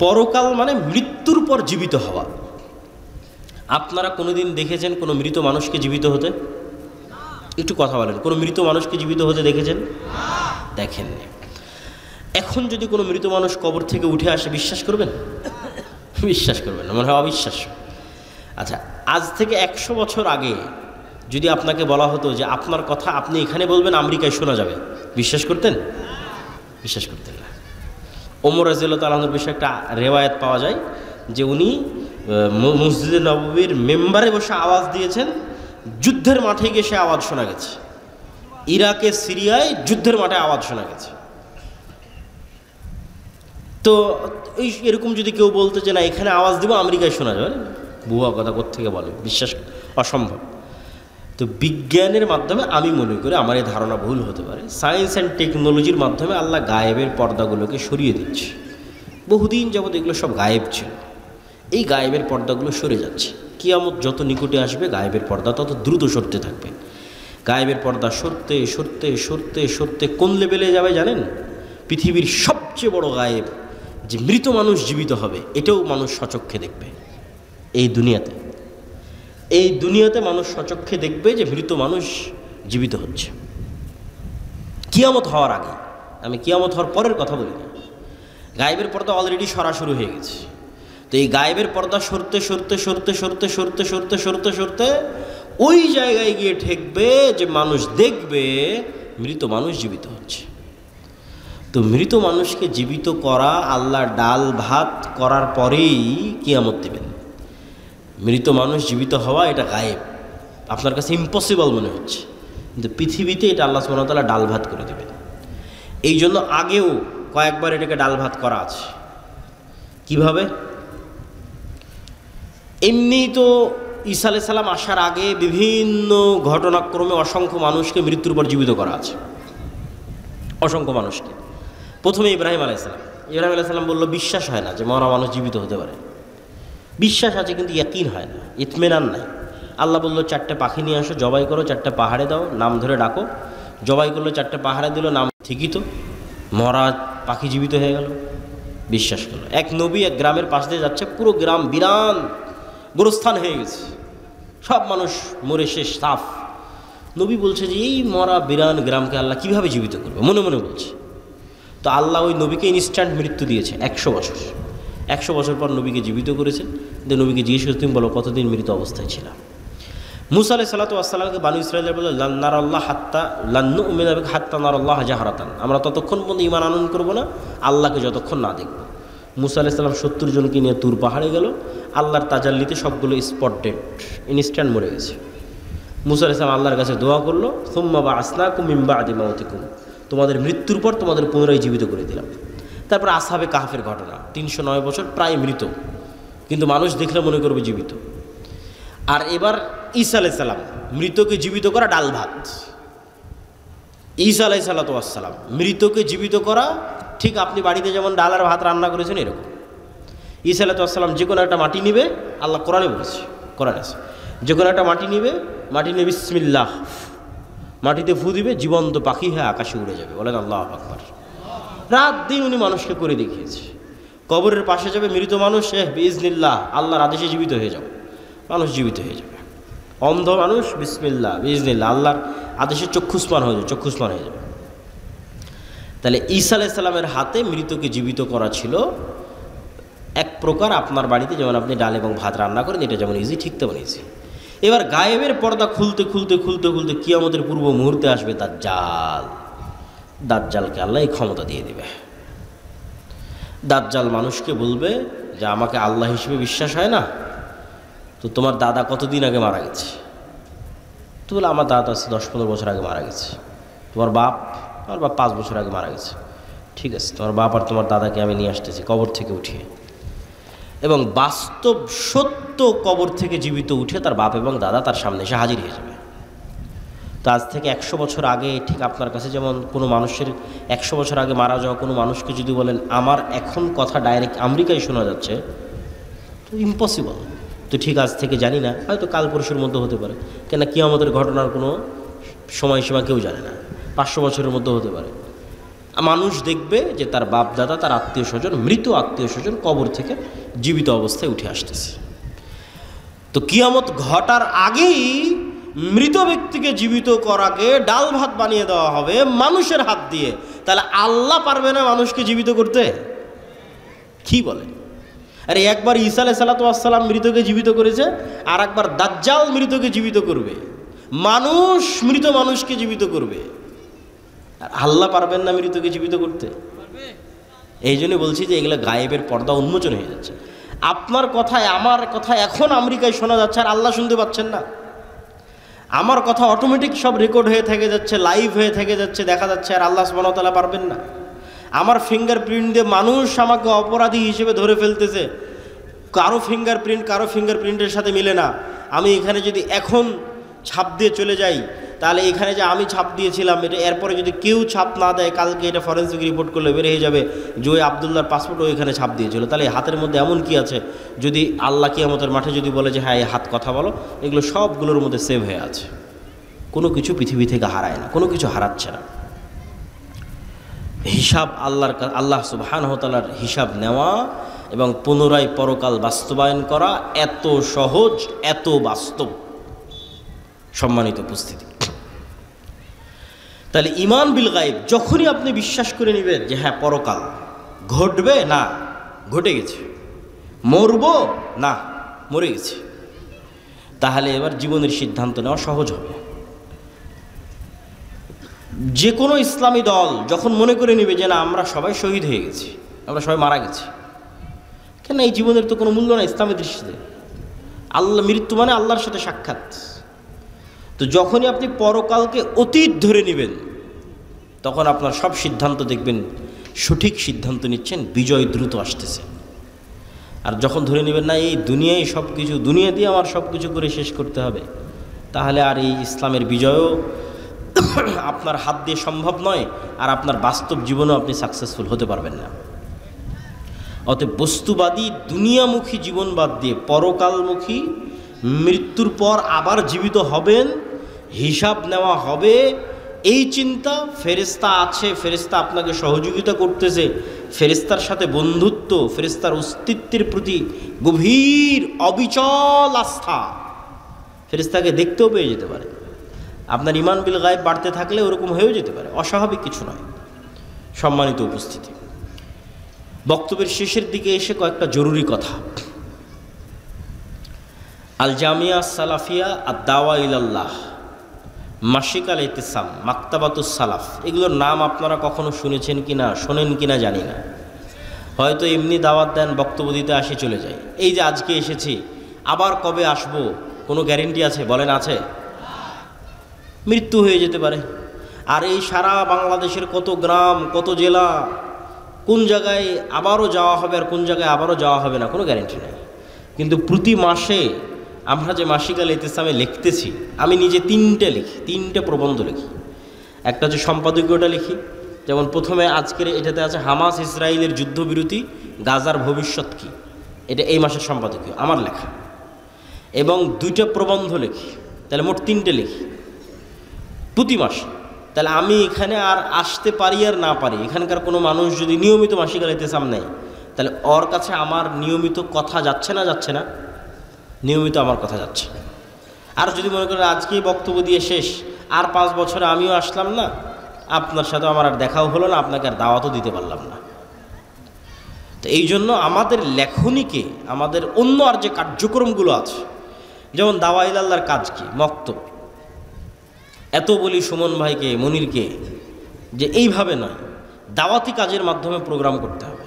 পরকাল মানে মৃত্যুর পর জীবিত হওয়া। আপনারা কোনোদিন দেখেছেন কোনো মৃত মানুষকে জীবিত হতে? একটু কথা বলেন, কোনো মৃত মানুষকে জীবিত হতে দেখেছেন? দেখেননি। এখন যদি কোনো মৃত মানুষ কবর থেকে উঠে আসে, বিশ্বাস করবেন? বিশ্বাস করবেন না, মনে হয় অবিশ্বাস্য। আচ্ছা, আজ থেকে 100 বছর আগে যদি আপনাকে বলা হতো যে আপনার কথা আপনি এখানে বলবেন, আমেরিকায় শোনা যাবে, বিশ্বাস করতেন? বিশ্বাস করতেন না। ওমর রাদিয়াল্লাহু তাআলা আনহুর বিষয়ে একটা রেওয়ায়াত পাওয়া যায় যে উনি মসজিদে নববীর মেম্বারে বসে আওয়াজ দিয়েছেন, যুদ্ধের মাঠে গিয়ে সে আওয়াজ শোনা গেছে। ইরাকে, সিরিয়ায় যুদ্ধের মাঠে আওয়াজ শোনা গেছে। তো এরকম যদি কেউ বলতো যে না এখানে আওয়াজ দিব, আমেরিকায় শোনা যাবে, ভুয়া কথা কোত্থেকে বলে, বিশ্বাস অসম্ভব। তো বিজ্ঞানের মাধ্যমে আমি মনে করি, আমার এই ধারণা ভুল হতে পারে, সায়েন্স অ্যান্ড টেকনোলজির মাধ্যমে আল্লাহ গায়েবের পর্দাগুলোকে সরিয়ে দিচ্ছে। বহুদিন যাবত এগুলো সব গায়েব ছিল, এই গায়েবের পর্দাগুলো সরে যাচ্ছে। কিয়ামত যত নিকটে আসবে গায়েবের পর্দা তত দ্রুত সরতে থাকবে। গায়েবের পর্দা সরতে সরতে সরতে সরতে কোন লেভেলে যাবে জানেন? পৃথিবীর সবচেয়ে বড় গায়েব যে মৃত মানুষ জীবিত হবে, এটাও মানুষ সচক্ষে দেখবে। এই দুনিয়াতে মানুষ সচক্ষে দেখবে যে মৃত মানুষ জীবিত হচ্ছে। কিয়ামত হওয়ার আগে, আমি কিয়ামত হওয়ার পরের কথা বলি না। গায়েবের পর্দা অলরেডি সরা শুরু হয়ে গেছে। তো এই গায়েবের পর্দা সরতে সরতে সরতে সরতে সরতে সরতে সরতে সরতে ওই জায়গায় গিয়ে ঠেকবে যে মানুষ দেখবে মৃত মানুষ জীবিত হচ্ছে। তো মৃত মানুষকে জীবিত করা, আল্লাহ ডাল ভাত করার পরেই কিয়ামত দেবেন। মৃত মানুষ জীবিত হওয়া এটা গায়েব, আপনার কাছে ইম্পসিবল মনে হচ্ছে, কিন্তু পৃথিবীতে এটা আল্লাহ সুবহানাহু ওয়া তাআলা ডাল ভাত করে দেবেন। এই জন্য আগেও কয়েকবার এটাকে ডাল ভাত করা আছে। কিভাবে? এমনি তো ঈসা আলাইহিস সালাম আসার আগে বিভিন্ন ঘটনাক্রমে অসংখ্য মানুষকে মৃত্যুর পর জীবিত করা আছে, অসংখ্য মানুষকে। প্রথমে ইব্রাহিম আলাইহিস সালাম বলল, বিশ্বাস হয় না যে মরা মানুষ জীবিত হতে পারে। বিশ্বাস আছে কিন্তু ইয়াকিন হয় না, ইতমিনান নাই। আল্লাহ বলল 4টে পাখি নিয়ে আসো, জবাই করো, 4টে পাহাড়ে দাও, নাম ধরে ডাকো। জবাই করলো, 4টে পাহাড়ে দিল, নাম ঠিকই তো, মরা পাখি জীবিত হয়ে গেল। বিশ্বাস করলো। এক নবী এক গ্রামের পাশ দিয়ে যাচ্ছে, পুরো গ্রাম বিরান গোরস্থান হয়ে গেছে, সব মানুষ মরে শেষ, সাফ। নবী বলছে যে এই মরা বিরান গ্রামকে আল্লাহ কীভাবে জীবিত করবে, মনে মনে বলছে। তো আল্লাহ ওই নবীকে ইনস্ট্যান্ট মৃত্যু দিয়েছে 100 বছর। 100 বছর পর নবীকে জীবিত করেছেন। যে নবীকে জিজ্ঞেস করে, তুমি বলো কতদিন মৃত অবস্থায় ছিলাম? মুসা আলাইহিস সালাতু ওয়াস সালামকে বানু ইসরাঈল বলল, লান নারাল্লাহ হাত্তা লান নুমিনা বিকা হাত্তা নারাল্লাহ জাহরাতান, আমরা ততক্ষণ পর্যন্ত ঈমান আনয়ন করব না আল্লাহকে যতক্ষণ না দেখব। মুসা আলাইহিস সালাম 70 জনকে নিয়ে তুর পাহাড়ে গেল, আল্লাহর তাজাল্লিতে সবগুলো স্পট ডেড, ইনস্ট্যান্ট মরে গেছে। মুসা আলাইহিস সালাম আল্লাহর কাছে দোয়া করলো, সুম্মা বা'আসনাকুম মিন বা'দি মাউতিকুম, তোমাদের মৃত্যুর পর তোমাদের পুনরায় জীবিত করে দিলাম। তারপর আসহাবে কাহফের ঘটনা, 309 বছর প্রায় মৃত, কিন্তু মানুষ দেখলে মনে করবে জীবিত। আর এবার ঈসা আলাইহিস সালাম, মৃতকে জীবিত করা ডাল ভাত। ঈসা আলাইহিস সালাম মৃতকে জীবিত করা, ঠিক আপনি বাড়িতে যেমন ডাল আর ভাত রান্না করেছেন এরকম। ঈসা আলাইহিস সালাম যে কোনো একটা মাটি নিবে, আল্লাহ কোরআনে বলেছে, কোরআন আছে, যে কোনো একটা মাটি নিবে, মাটি নিয়ে বিসমিল্লাহ, মাটিতে ফু দিবে, জীবন্ত পাখি হয়ে আকাশে উড়ে যাবে। বলেন আল্লাহু আকবার। রাত দিন উনি মানুষকে করে দেখিয়েছে। কবরের পাশে যাবে মৃত মানুষ, বিইজনিল্লাহ, আল্লাহর আদেশে জীবিত হয়ে যাবে, মানুষ জীবিত হয়ে যাবে। অন্ধ মানুষ, বিসমিল্লাহ বিইজনিল্লাহ, আল্লাহর আদেশে চক্ষুষ্মান হয়ে যাবে, চক্ষুষ্মান হয়ে যাবে। তাহলে ঈসা আলাইহিস সালামের হাতে মৃতকে জীবিত করা ছিল এক প্রকার আপনার বাড়িতে যেমন আপনি ডাল এবং ভাত রান্না করেন, এটা যেমন ইজি, ঠিক তেমন ইজি। এবার গায়েবের পর্দা খুলতে খুলতে খুলতে খুলতে কিয়ামতের পূর্ব মুহূর্তে আসবে দাজ্জাল। দাজ্জালকে আল্লাহ এই ক্ষমতা দিয়ে দেবে। দাজ্জাল মানুষকে বলবে যে আমাকে আল্লাহ হিসেবে বিশ্বাস হয় না, তো তোমার দাদা কতদিন আগে মারা গেছে, তো বলে আমার দাদা আছে 10-15 বছর আগে মারা গেছে। তোমার বাপ? আমার বাপ 5 বছর আগে মারা গেছে। ঠিক আছে, তোমার বাপ আর তোমার দাদাকে আমি নিয়ে আসতেছি কবর থেকে উঠিয়ে। এবং বাস্তব সত্য কবর থেকে জীবিত উঠে তার বাপ এবং দাদা তার সামনে এসে হাজির হয়ে যাবে। তো আজ থেকে 100 বছর আগে ঠিক আপনার কাছে যেমন কোনো মানুষের 100 বছর আগে মারা যাওয়া কোনো মানুষকে যদি বলেন আমার এখন কথা ডাইরেক্ট আমেরিকায় শোনা যাচ্ছে, তো ইম্পসিবল। তো ঠিক আজ থেকে জানি না, হয়তো কাল পরশুর মধ্যে হতে পারে, কেন কিয়ামতের ঘটনার কোনো সময়সীমা কেউ জানে না, 500 বছরের মধ্যে হতে পারে। মানুষ দেখবে যে তার বাপ দাদা, তার আত্মীয় স্বজন, মৃত আত্মীয় স্বজন কবর থেকে জীবিত অবস্থায় উঠে আসতেছে। তো কিয়ামত ঘটার আগেই মৃত ব্যক্তিকে জীবিত করাকে ডাল ভাত বানিয়ে দেওয়া হবে মানুষের হাত দিয়ে। তাহলে আল্লাহ পারবে না মানুষকে জীবিত করতে? কি বলে? আরে একবার ঈসা আলাইহিস সালাম মৃতকে জীবিত করেছে, আর একবার দাজ্জাল মৃতকে জীবিত করবে। মানুষ মৃত মানুষকে জীবিত করবে, আর আল্লাহ পারবেন না মৃতকে জীবিত করতে? এই জন্য বলছি যে এগুলো গায়েবের পর্দা উন্মোচন হয়ে যাচ্ছে। আপনার কথায় আমার কথা এখন আমেরিকায় শোনা যাচ্ছে, আর আল্লাহ শুনতে পাচ্ছেন না। আমার কথা অটোমেটিক সব রেকর্ড হয়ে থেকে যাচ্ছে, লাইভ হয়ে থেকে যাচ্ছে, দেখা যাচ্ছে, আর আল্লাহ সুবহানাহু ওয়া তাআলা পারবেন না? আমার ফিঙ্গারপ্রিন্ট দিয়ে মানুষ আমাকে অপরাধী হিসেবে ধরে ফেলতেছে, কারো ফিঙ্গারপ্রিন্টের সাথে মিলে না। আমি এখানে যদি এখন ছাপ দিয়ে চলে যাই, তাহলে এখানে যে আমি ছাপ দিয়েছিলাম এটা এরপরে যদি কেউ ছাপ না দেয়, কালকে এটা ফরেন্সিক যে করলে বের হয়ে যাবে যে ওই আবদুল্লাহর পাসপোর্টও এখানে ছাপ দিয়েছিল। তাহলে এই হাতের মধ্যে এমন কি আছে, যদি আল্লাহ কিয়ামতের মাঠে যদি বলে যে হ্যাঁ এই হাত কথা বলো, এগুলো সবগুলোর মধ্যে সেভ হয়ে আছে। কোনো কিছু পৃথিবী থেকে হারায় না, কোনো কিছু হারাচ্ছে না। হিসাব আল্লাহ সুবহানাহু ওয়া তাআলার হিসাব নেওয়া এবং পুনরায় পরকাল বাস্তবায়ন করা এত সহজ, এত বাস্তব। সম্মানিত উপস্থিতি, তাহলে ঈমান বিল গায়ব যখনই আপনি বিশ্বাস করে নেবেন যে হ্যাঁ পরকাল ঘটবে, না ঘটে গেছে, মরব না মরে গেছে, তাহলে এবার জীবনের সিদ্ধান্ত নেওয়া সহজ হবে। যে কোনো ইসলামী দল যখন মনে করে নেবে যে না আমরা সবাই শহীদ হয়ে গেছি, আমরা সবাই মারা গেছি, কেন এই জীবনের তো কোনো মূল্য না ইসলামের দৃষ্টিতে। আল্লাহ, মৃত্যু মানে আল্লাহর সাথে সাক্ষাৎ। তো যখনই আপনি পরকালকে অতীত ধরে নেবেন, তখন আপনার সব সিদ্ধান্ত দেখবেন সঠিক সিদ্ধান্ত নিচ্ছেন, বিজয় দ্রুত আসতেছে। আর যখন ধরে নেবেন না এই দুনিয়ায় সব কিছু, দুনিয়া দিয়ে আমার সব কিছু করে শেষ করতে হবে, তাহলে আর এই ইসলামের বিজয়ও আপনার হাত দিয়ে সম্ভব নয়, আর আপনার বাস্তব জীবনেও আপনি সাকসেসফুল হতে পারবেন না। অতএব বস্তুবাদী দুনিয়ামুখী জীবন বাদ দিয়ে পরকালমুখী, মৃত্যুর পর আবার জীবিত হবেন, হিসাব নেওয়া হবে, এই চিন্তা, ফেরেশতা আছে, ফেরেশতা আপনাকে সহযোগিতা করতেছে, ফেরেশতার সাথে বন্ধুত্ব, ফেরেশতার অস্তিত্বের প্রতি গভীর অবিচল আস্থা, ফেরেশতাকে দেখতেও পেয়ে যেতে পারে। আপনার ঈমান বিল গায়ব বাড়তে থাকলে ওরকম হয়েও যেতে পারে, অস্বাভাবিক কিছু নয়। সম্মানিত উপস্থিতি, বক্তব্যের শেষের দিকে এসে কয়েকটা জরুরি কথা। আল জামিয়া সালাফিয়া আদ-দাওয়া ইলাল্লাহ, মাসিক আল ইতিসাম, মাকতাবাতুস সালাফ, এগুলোর নাম আপনারা কখনো শুনেছেন কিনা, শোনেন কিনা জানি না। হয়তো এমনি দাওয়াত দেন, বক্তব্য দিতে আসি চলে যায়। এই যে আজকে এসেছি, আবার কবে আসব কোনো গ্যারেন্টি আছে? বলেন আছে? মৃত্যু হয়ে যেতে পারে। আর এই সারা বাংলাদেশের কত গ্রাম, কত জেলা, কোন জায়গায় আবারও যাওয়া হবে আর কোন জায়গায় আবারও যাওয়া হবে না, কোনো গ্যারেন্টি নেই। কিন্তু প্রতি মাসে আমরা যে মাসিক আল ইতিসামে লিখতেছি, আমি নিজে 3টে লিখি, 3টে প্রবন্ধ লিখি। একটা হচ্ছে সম্পাদকীয়টা লিখি, যেমন প্রথমে আজকের এটাতে আছে হামাস ইসরায়েলের যুদ্ধবিরতি, গাজার ভবিষ্যৎ কী, এটা এই মাসের সম্পাদকীয় আমার লেখা। এবং 2টা প্রবন্ধ লিখি, তাহলে মোট 3টে লিখি প্রতি মাসে। তাহলে আমি এখানে আর আসতে পারি আর না পারি, এখানকার কোনো মানুষ যদি নিয়মিত মাসিক আল ইতিসাম নেয়, তাহলে ওর কাছে আমার নিয়মিত কথা যাচ্ছে না? যাচ্ছে না? নিয়মিত আমার কথা যাচ্ছে। আর যদি মনে করেন আজকেই বক্তব্য দিয়ে শেষ, আর 5 বছরে আমিও আসলাম না, আপনার সাথে আমার আর দেখাও হলো না, আপনাকে আর দাওয়াতও দিতে পারলাম না। তো এই জন্য আমাদের লেখনীকে, আমাদের অন্য আর যে কার্যক্রমগুলো আছে, যেমন দাওয়া ইলাল্লাহর কাজ কি, মক্তব, এত বলি সুমন ভাইকে, মনিরকে, যে এইভাবে নয়, দাওয়াতি কাজের মাধ্যমে প্রোগ্রাম করতে হবে,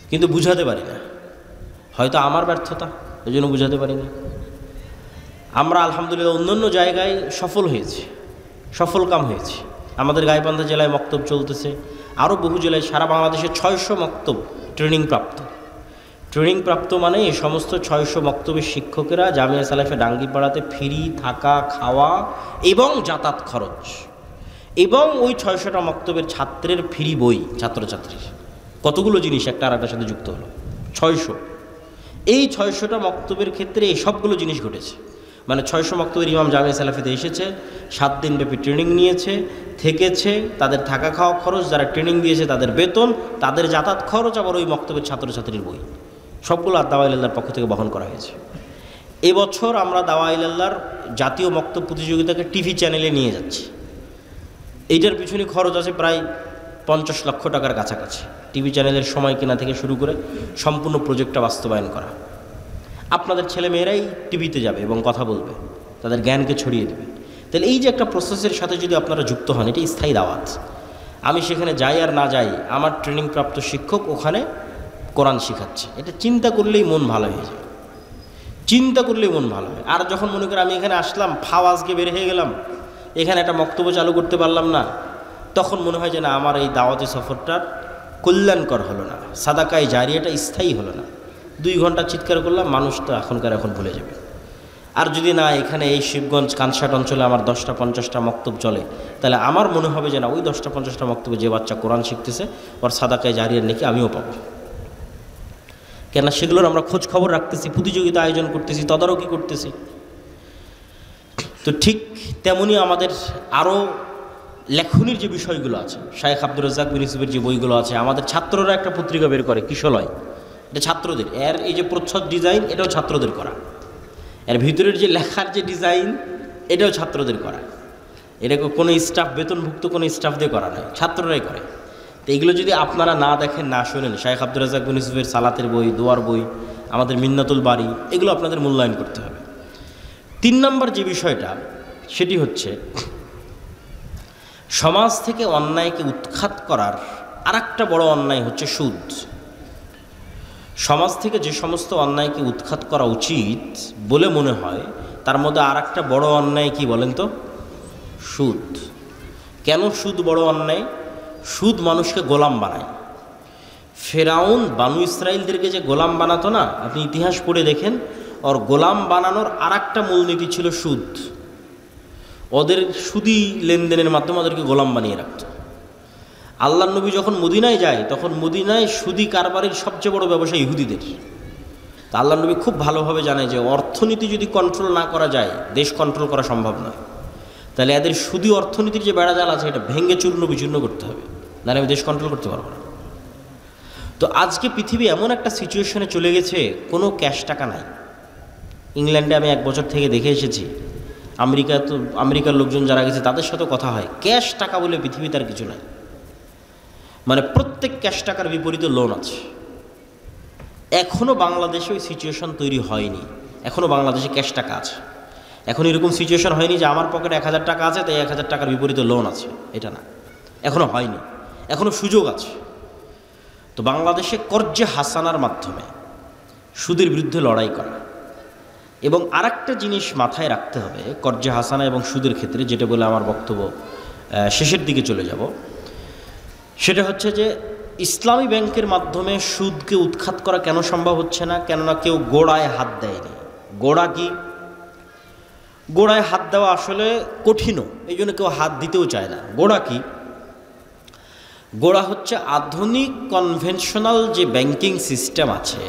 কিন্তু বুঝাতে পারি না। হয়তো আমার ব্যর্থতা, এই জন্য বুঝাতে পারি না। আমরা আলহামদুলিল্লাহ অন্যান্য জায়গায় সফল হয়েছি, সফলকাম হয়েছি। আমাদের গাইবান্ধা জেলায় মক্তব চলতেছে, আরও বহু জেলায়, সারা বাংলাদেশে 600 মক্তব ট্রেনিং প্রাপ্ত মানে এই সমস্ত 600 মক্তবের শিক্ষকেরা জামিয়া সালাফে ডাঙ্গিপাড়াতে ফ্রি থাকা, খাওয়া এবং যাতায়াত খরচ, এবং ওই 600টা মক্তবের ছাত্রের ফ্রি বই, ছাত্রছাত্রীর কতগুলো জিনিস একটা আর একটার সাথে যুক্ত হলো, 600। এই 600টা মক্তবের ক্ষেত্রে এই সবগুলো জিনিস ঘটেছে। মানে 600 মক্তবের ইমাম জামিয়া সালাফিতে এসেছে, 7 দিন ব্যাপী ট্রেনিং নিয়েছে, থেকেছে, তাদের থাকা খাওয়া খরচ, যারা ট্রেনিং দিয়েছে তাদের বেতন, তাদের যাতায়াত খরচ, আবার ওই মক্তবের ছাত্রছাত্রীর বই, সবগুলো দাওয়া ইলাল্লাহর পক্ষ থেকে বহন করা হয়েছে। এবছর আমরা দাওয়া ইলাল্লাহর জাতীয় মক্তব প্রতিযোগিতাকে টিভি চ্যানেলে নিয়ে যাচ্ছি। এইটার পিছনে খরচ আছে প্রায় 50 লক্ষ টাকার কাছাকাছি। টিভি চ্যানেলের সময় কেনা থেকে শুরু করে সম্পূর্ণ প্রজেক্টটা বাস্তবায়ন করা। আপনাদের ছেলেমেয়েরাই টিভিতে যাবে এবং কথা বলবে, তাদের জ্ঞানকে ছড়িয়ে দেবে। তাহলে এই যে একটা প্রসেসের সাথে যদি আপনারা যুক্ত হন, এটা স্থায়ী দাওয়াত। আমি সেখানে যাই আর না যাই, আমার ট্রেনিংপ্রাপ্ত শিক্ষক ওখানে কোরআন শিখাচ্ছে, এটা চিন্তা করলেই মন ভালো হয়ে যায়, চিন্তা করলেই মন ভালো হয়। আর যখন মনে করি আমি এখানে আসলাম, আজকে বের হয়ে গেলাম, এখানে একটা বক্তব্য চালু করতে পারলাম না, তখন মনে হয় যে না, আমার এই দাওয়াতি সফরটার কল্যাণকর হলো না, সাদাকায় জারিয়াটা স্থায়ী হলো না। 2 ঘন্টা চিৎকার করলাম, মানুষ তো এখন ভুলে যাবে। আর যদি না এখানে এই শিবগঞ্জ কানসাট অঞ্চলে আমার 10টা-50টা মক্তব চলে, তাহলে আমার মনে হবে যে না, ওই 10টা-50টা মক্তবে যে বাচ্চা কোরআন শিখতেছে, ওর সাদাকায় জারিয়ার নাকি আমিও পাবো। কেন সেগুলোর আমরা খোঁজ খবর রাখতেছি, প্রতিযোগিতা আয়োজন করতেছি, তদারকি করতেছি। তো ঠিক তেমনি আমাদের আরও লেখনির যে বিষয়গুলো আছে, শায়েখ আব্দুর রাজ্জাক বিন ইউসুফের যে বইগুলো আছে, আমাদের ছাত্ররা একটা পত্রিকা বের করে, কিশলয়, এটা ছাত্রদের। এর এই যে প্রচ্ছদ ডিজাইন, এটাও ছাত্রদের করা। এর ভিতরের যে লেখার যে ডিজাইন, এটাও ছাত্রদের করা। এটা কোনো স্টাফ, বেতনভুক্ত কোনো স্টাফ দিয়ে করা নয়, ছাত্ররাই করে। তো এইগুলো যদি আপনারা না দেখেন, না শোনেন, শায়েখ আব্দুর রাজ্জাক বিন ইউসুফের সালাতের বই, দোয়ার বই, আমাদের মিন্নাতুল বাড়ি, এগুলো আপনাদের মূল্যায়ন করতে হবে। 3 নম্বর যে বিষয়টা, সেটি হচ্ছে সমাজ থেকে অন্যায়কে উৎখাত করার আরেকটা বড় অন্যায় হচ্ছে সুদ। সমাজ থেকে যে সমস্ত অন্যায়কে উৎখাত করা উচিত বলে মনে হয়, তার মধ্যে আরেকটা বড় অন্যায় কি বলেন তো? সুদ। কেন সুদ বড় অন্যায়? সুদ মানুষকে গোলাম বানায়। ফেরাউন বানু ইসরাইলদেরকে যে গোলাম বানাতো না, আপনি ইতিহাস পড়ে দেখেন, ওর গোলাম বানানোর আরেকটা মূলনীতি ছিল সুদ। ওদের সুদি লেনদেনের মাধ্যমে ওদেরকে গোলাম বানিয়ে রাখত। আল্লাহর নবী যখন মদিনায় যায়, তখন মদিনায় সুদি কারবারের সবচেয়ে বড় ব্যবসা ইহুদিদের। তা আল্লাহর নবী খুব ভালোভাবে জানে যে অর্থনীতি যদি কন্ট্রোল না করা যায়, দেশ কন্ট্রোল করা সম্ভব নয়। তাহলে এদের সুদি অর্থনীতির যে বেড়াজাল আছে, এটা ভেঙে চূর্ণ বিচূর্ণ করতে হবে, নাহলে আমি দেশ কন্ট্রোল করতে পারবো না। তো আজকে পৃথিবী এমন একটা সিচুয়েশনে চলে গেছে, কোনো ক্যাশ টাকা নাই। ইংল্যান্ডে আমি 1 বছর থেকে দেখে এসেছি, আমেরিকার লোকজন যারা গেছে তাদের সাথে কথা হয়, ক্যাশ টাকা বলে পৃথিবীতে আর কিছু নাই। মানে প্রত্যেক ক্যাশ টাকার বিপরীতে লোন আছে। এখনও বাংলাদেশে ওই সিচুয়েশন তৈরি হয়নি, এখনও বাংলাদেশে ক্যাশ টাকা আছে। এখন এরকম সিচুয়েশন হয়নি যে আমার পকেটে 1000 টাকা আছে, তাই 1000 টাকার বিপরীতে লোন আছে, এটা না, এখনও হয়নি, এখনও সুযোগ আছে। তো বাংলাদেশে কর্জে হাসানার মাধ্যমে সুদের বিরুদ্ধে লড়াই করা। এবং আরেকটা জিনিস মাথায় রাখতে হবে কর্জে হাসানা এবং সুদের ক্ষেত্রে, যেটা বলে আমার বক্তব্য শেষের দিকে চলে যাব, সেটা হচ্ছে যে ইসলামী ব্যাংকের মাধ্যমে সুদকে উৎখাত করা কেন সম্ভব হচ্ছে না? কেননা কেউ গোড়ায় হাত দেয়নি। গোড়া কি? গোড়ায় হাত দেওয়া আসলে কঠিনও, এই জন্য কেউ হাত দিতেও চায় না। গোড়া কি? গোড়া হচ্ছে আধুনিক কনভেনশনাল যে ব্যাংকিং সিস্টেম আছে,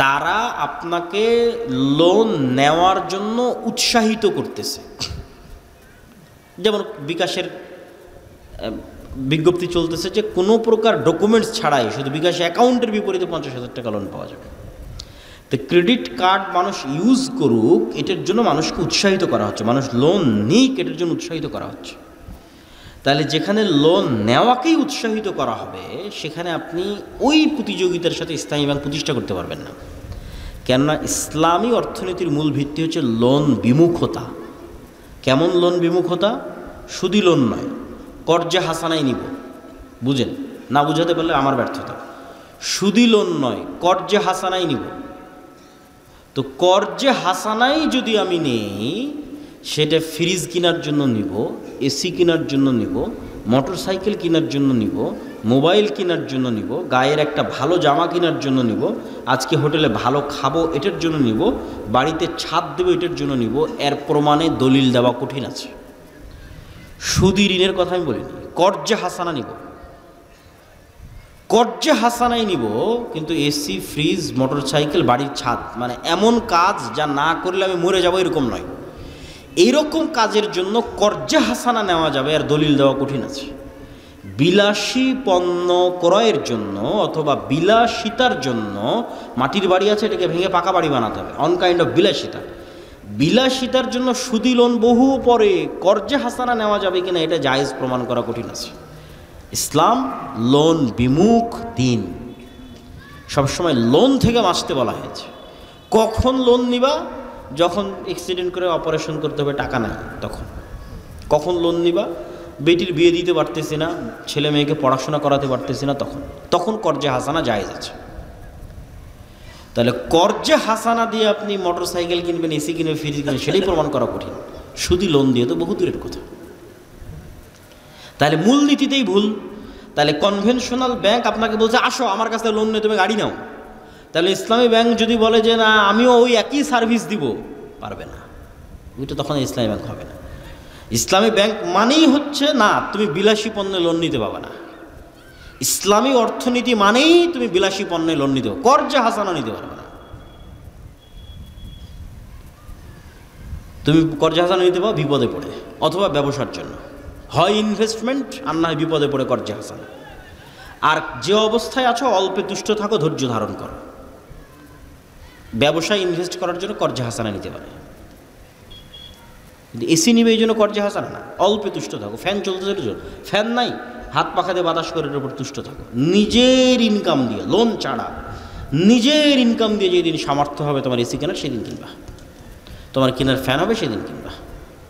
তারা আপনাকে লোন নেওয়ার জন্য উৎসাহিত করতেছে। যেমন বিকাশের বিজ্ঞপ্তি চলতেছে যে কোনো প্রকার ডকুমেন্টস ছাড়াই শুধু বিকাশ অ্যাকাউন্টের বিপরীতে 50,000 টাকা লোন পাওয়া যাবে। তো ক্রেডিট কার্ড মানুষ ইউজ করুক, এটার জন্য মানুষকে উৎসাহিত করা হচ্ছে, মানুষ লোন নিক এটার জন্য উৎসাহিত করা হচ্ছে। তাহলে যেখানে লোন নেওয়াকেই উৎসাহিত করা হবে, সেখানে আপনি ওই প্রতিযোগিতার সাথে ইসলামী ব্যাংক প্রতিষ্ঠা করতে পারবেন না। কেননা ইসলামী অর্থনীতির মূল ভিত্তি হচ্ছে লোন বিমুখতা। কেমন লোন বিমুখতা? সুদি লোন নয়, কর্জে হাসানাই নিব। বুঝেন না? বুঝাতে পারলে আমার ব্যর্থতা। সুদি লোন নয়, কর্জে হাসানাই নিব। তো কর্জে হাসানাই যদি আমি নেই, সেটা ফ্রিজ কেনার জন্য নিব, এসি কেনার জন্য নিব, মোটর সাইকেল কেনার জন্য নিব, মোবাইল কেনার জন্য নিব, গায়ের একটা ভালো জামা কেনার জন্য নিব, আজকে হোটেলে ভালো খাবো এটার জন্য নিব, বাড়িতে ছাদ দেবো এটার জন্য নিব, এর প্রমাণে দলিল দেওয়া কঠিন আছে। সুদি ঋণের কথা আমি বলিনি, কর্জে হাসানা নিব, কর্জে হাসানাই নিব, কিন্তু এসি, ফ্রিজ, মোটর সাইকেল, বাড়ির ছাদ, মানে এমন কাজ যা না করলে আমি মরে যাবো এরকম নয়। এইরকম কাজের জন্য কর্জে হাসানা নেওয়া যাবে, আর দলিল দেওয়া কঠিন আছে। বিলাসী পণ্য ক্রয়ের জন্য অথবা বিলাসিতার জন্য, মাটির বাড়ি আছে এটাকে ভেঙে পাকা বাড়ি বানাতে হবে, অন কাইন্ড অফ বিলাসিতা, বিলাসিতার জন্য সুদি লোন বহু পরে কর্জে হাসানা নেওয়া যাবে কিনা এটা জায়েজ প্রমাণ করা কঠিন আছে। ইসলাম লোন বিমুখ দিন, সবসময় লোন থেকে বাঁচতে বলা হয়েছে। কখন লোন নিবা? যখন অ্যাক্সিডেন্ট করে অপারেশন করতে হবে, টাকা নাই তখন। কখন লোন নিবা? বেটির বিয়ে দিতে পারতেছি না, ছেলে মেয়েকে পড়াশোনা করাতে পারতেছি না, তখন কর্জে হাসানা জায়েজ আছে। তাহলে কর্জে হাসানা দিয়ে আপনি মোটর সাইকেল কিনবেন, এসি কিনবেন, ফ্রিজ কিনবেন, সেটাই প্রমাণ করা কঠিন। শুধু লোন দিয়ে তো বহু দূরের কথা। তাহলে মূলনীতিতেই ভুল। তাহলে কনভেনশনাল ব্যাংক আপনাকে বলছে আসো আমার কাছে লোন নিয়ে তুমি গাড়ি নাও, তাহলে ইসলামী ব্যাংক যদি বলে যে না আমিও ওই একই সার্ভিস দিব, পারবে না, ওইটা তখন ইসলামী ব্যাংক হবে না। ইসলামী ব্যাংক মানেই হচ্ছে না তুমি বিলাসী পণ্যে লোন নিতে পারবে না। ইসলামী অর্থনীতি মানেই তুমি বিলাসী পণ্যে লোন নিতে পারবে, কর্জে হাসানা নিতে পারবে না। তুমি কর্জে হাসানা নিতে পারো বিপদে পড়ে, অথবা ব্যবসার জন্য, হয় ইনভেস্টমেন্ট আর না হয় বিপদে পড়ে কর্জে হাসানা। আর যে অবস্থায় আছো অল্পে তুষ্ট থাকো, ধৈর্য ধারণ করো। ব্যবসায় ইনভেস্ট করার জন্য কর্জে হাসানা নিতে পারে, কিন্তু এসি নিবে এই জন্য কর্জে হাসানা না। অল্পে তুষ্ট থাকো, ফ্যান চলতে ফ্যান নাই, হাত পাখা দিয়ে বাতাস করে এর উপর তুষ্ট থাকো। নিজের ইনকাম দিয়ে, লোন ছাড়া নিজের ইনকাম দিয়ে যেদিন সামর্থ্য হবে তোমার এসি কেনার, সেদিন কিনবা। তোমার কেনার ফ্যান হবে সেদিন কিনবা।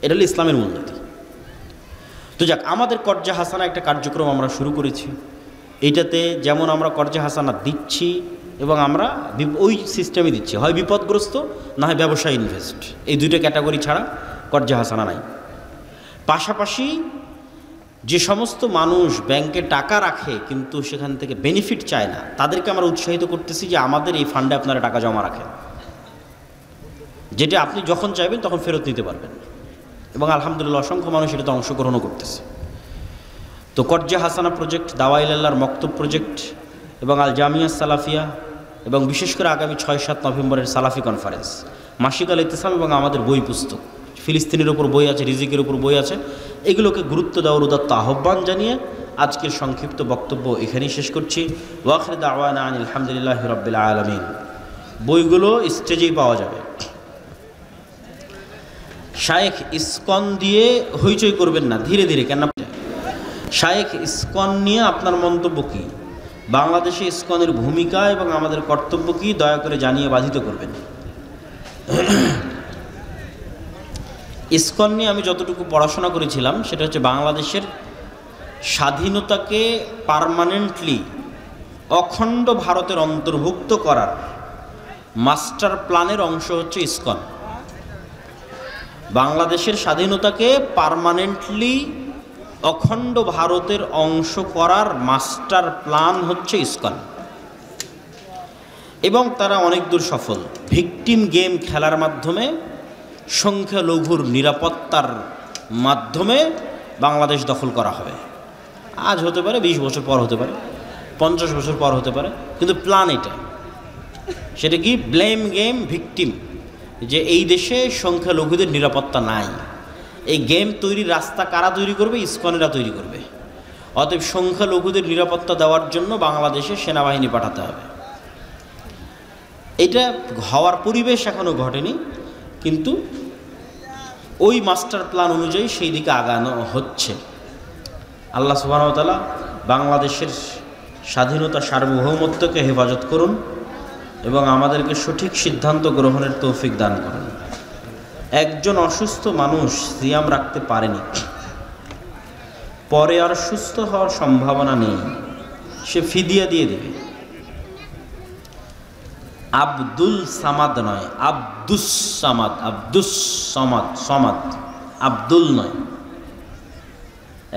এটা হলো ইসলামের মূলনীতি। তো যাক, আমাদের কর্জে হাসানা একটা কার্যক্রম আমরা শুরু করেছি। এইটাতে যেমন আমরা কর্জে হাসানা দিচ্ছি, এবং আমরা ওই সিস্টেমে দিচ্ছি, হয় বিপদগ্রস্ত না হয় ব্যবসায় ইনভেস্ট, এই দুইটা ক্যাটাগরি ছাড়া কর্জে হাসানা নাই। পাশাপাশি যে সমস্ত মানুষ ব্যাংকে টাকা রাখে কিন্তু সেখান থেকে বেনিফিট চায় না, তাদেরকে আমরা উৎসাহিত করতেছি যে আমাদের এই ফান্ডে আপনারা টাকা জমা রাখেন, যেটা আপনি যখন চাইবেন তখন ফেরত নিতে পারবেন। এবং আলহামদুলিল্লাহ অসংখ্য মানুষ এটাতে অংশগ্রহণও করতেছে। তো কর্জে হাসানা প্রজেক্ট, দাওয়াইল আল্লাহর মক্তব প্রজেক্ট এবং আল জামিয়া সালাফিয়া, এবং বিশেষ করে আগামী 6-7 নভেম্বরের সালাফি কনফারেন্স, মাসিক আল ইতিসাম, এবং আমাদের বই পুস্তক, ফিলিস্তিনের উপর বই আছে, রিজিকের উপর বই আছে, এগুলোকে গুরুত্ব দেওয়ার উদাত্ত আহ্বান জানিয়ে আজকের সংক্ষিপ্ত বক্তব্য এখানেই শেষ করছি। ওয়াখির দাওয়ানা আনিল হামদুলিল্লাহি রাব্বিল আলামিন। বইগুলো স্টেজেই পাওয়া যাবে। শায়েখ ইসকন দিয়ে হইচই করবেন না, ধীরে ধীরে। কেন? শায়েখ ইসকন নিয়ে আপনার মন্তব্য কী, বাংলাদেশে ইসকনের ভূমিকা এবং আমাদের কর্তব্য কী, দয়া করে জানিয়ে বাধিত করবেন। ইসকন নিয়ে আমি যতটুকু পড়াশোনা করেছিলাম সেটা হচ্ছে বাংলাদেশের স্বাধীনতাকে পার্মানেন্টলি অখণ্ড ভারতের অন্তর্ভুক্ত করার মাস্টার প্ল্যানের অংশ হচ্ছে ইসকন। বাংলাদেশের স্বাধীনতাকে পার্মানেন্টলি অখণ্ড ভারতের অংশ করার মাস্টার প্ল্যান হচ্ছে ইসকন, এবং তারা অনেক দূর সফল। ভিকটিম গেম খেলার মাধ্যমে, সংখ্যালঘুর নিরাপত্তার মাধ্যমে বাংলাদেশ দখল করা হবে। আজ হতে পারে, 20 বছর পর হতে পারে, 50 বছর পর হতে পারে, কিন্তু প্ল্যান এটা। সেটা কি? ব্লেম গেম, ভিকটিম, যে এই দেশে সংখ্যালঘুদের নিরাপত্তা নাই। এই গেম তৈরির রাস্তা কারা তৈরি করবে? ইসকনেরা তৈরি করবে। অতএব সংখ্যালঘুদের নিরাপত্তা দেওয়ার জন্য বাংলাদেশে সেনাবাহিনী পাঠাতে হবে। এটা হওয়ার পরিবেশ এখনও ঘটেনি, কিন্তু ওই মাস্টার প্ল্যান অনুযায়ী সেই দিকে আগানো হচ্ছে। আল্লাহ সুবহানাহু ওয়া তাআলা বাংলাদেশের স্বাধীনতা, সার্বভৌমত্বকে হেফাজত করুন এবং আমাদেরকে সঠিক সিদ্ধান্ত গ্রহণের তৌফিক দান করুন। একজন অসুস্থ মানুষ সিয়াম রাখতে পারেনি, পরে আর সুস্থ হওয়ার সম্ভাবনা নেই, সে ফিদিয়া দিয়ে দেবে। আব্দুল সামাদ নয়, আব্দুস সামাদ, আব্দুস সামাদ, সমাদ, আব্দুল নয়।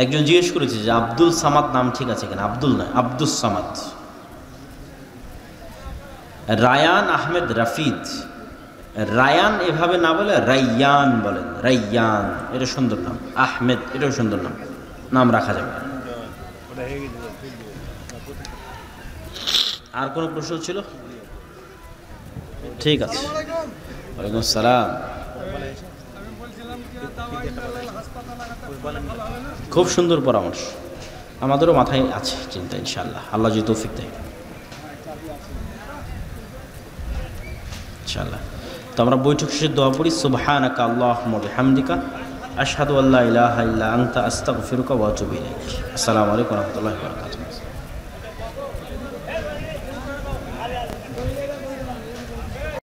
একজন জিজ্ঞেস করেছে যে আব্দুল সামাদ নাম ঠিক আছে কেন? আব্দুল নয়, আব্দুস সামাদ। রায়ান আহমেদ রাফিদ, রায়ান এভাবে না বলে রাইয়ান বলেন, রাইয়ান, এটা সুন্দর নাম। আহমেদ, এটাও সুন্দর নাম, নাম রাখা যাবে। আর কোনো প্রশ্ন ছিল? ঠিক আছে, ওয়ালাইকুম আসসালাম। খুব সুন্দর পরামর্শ, আমাদেরও মাথায় আছে চিন্তা, ইনশাআল্লাহ আল্লাহ যদি তৌফিক দেয় ইনশাআল্লাহ। তো আমরা বৈঠক শেষে দোয়া পড়ি, সুবহানাকা আল্লাহুম্মা ওয়া বিহামদিকা আশহাদু আল্লা ইলাহা ইল্লা আনতা আস্তাগফিরুকা ওয়া আতুবু ইলাইক। আসসালামু আলাইকুম ওয়া রাহমাতুল্লাহি ওয়া বারাকাতুহু।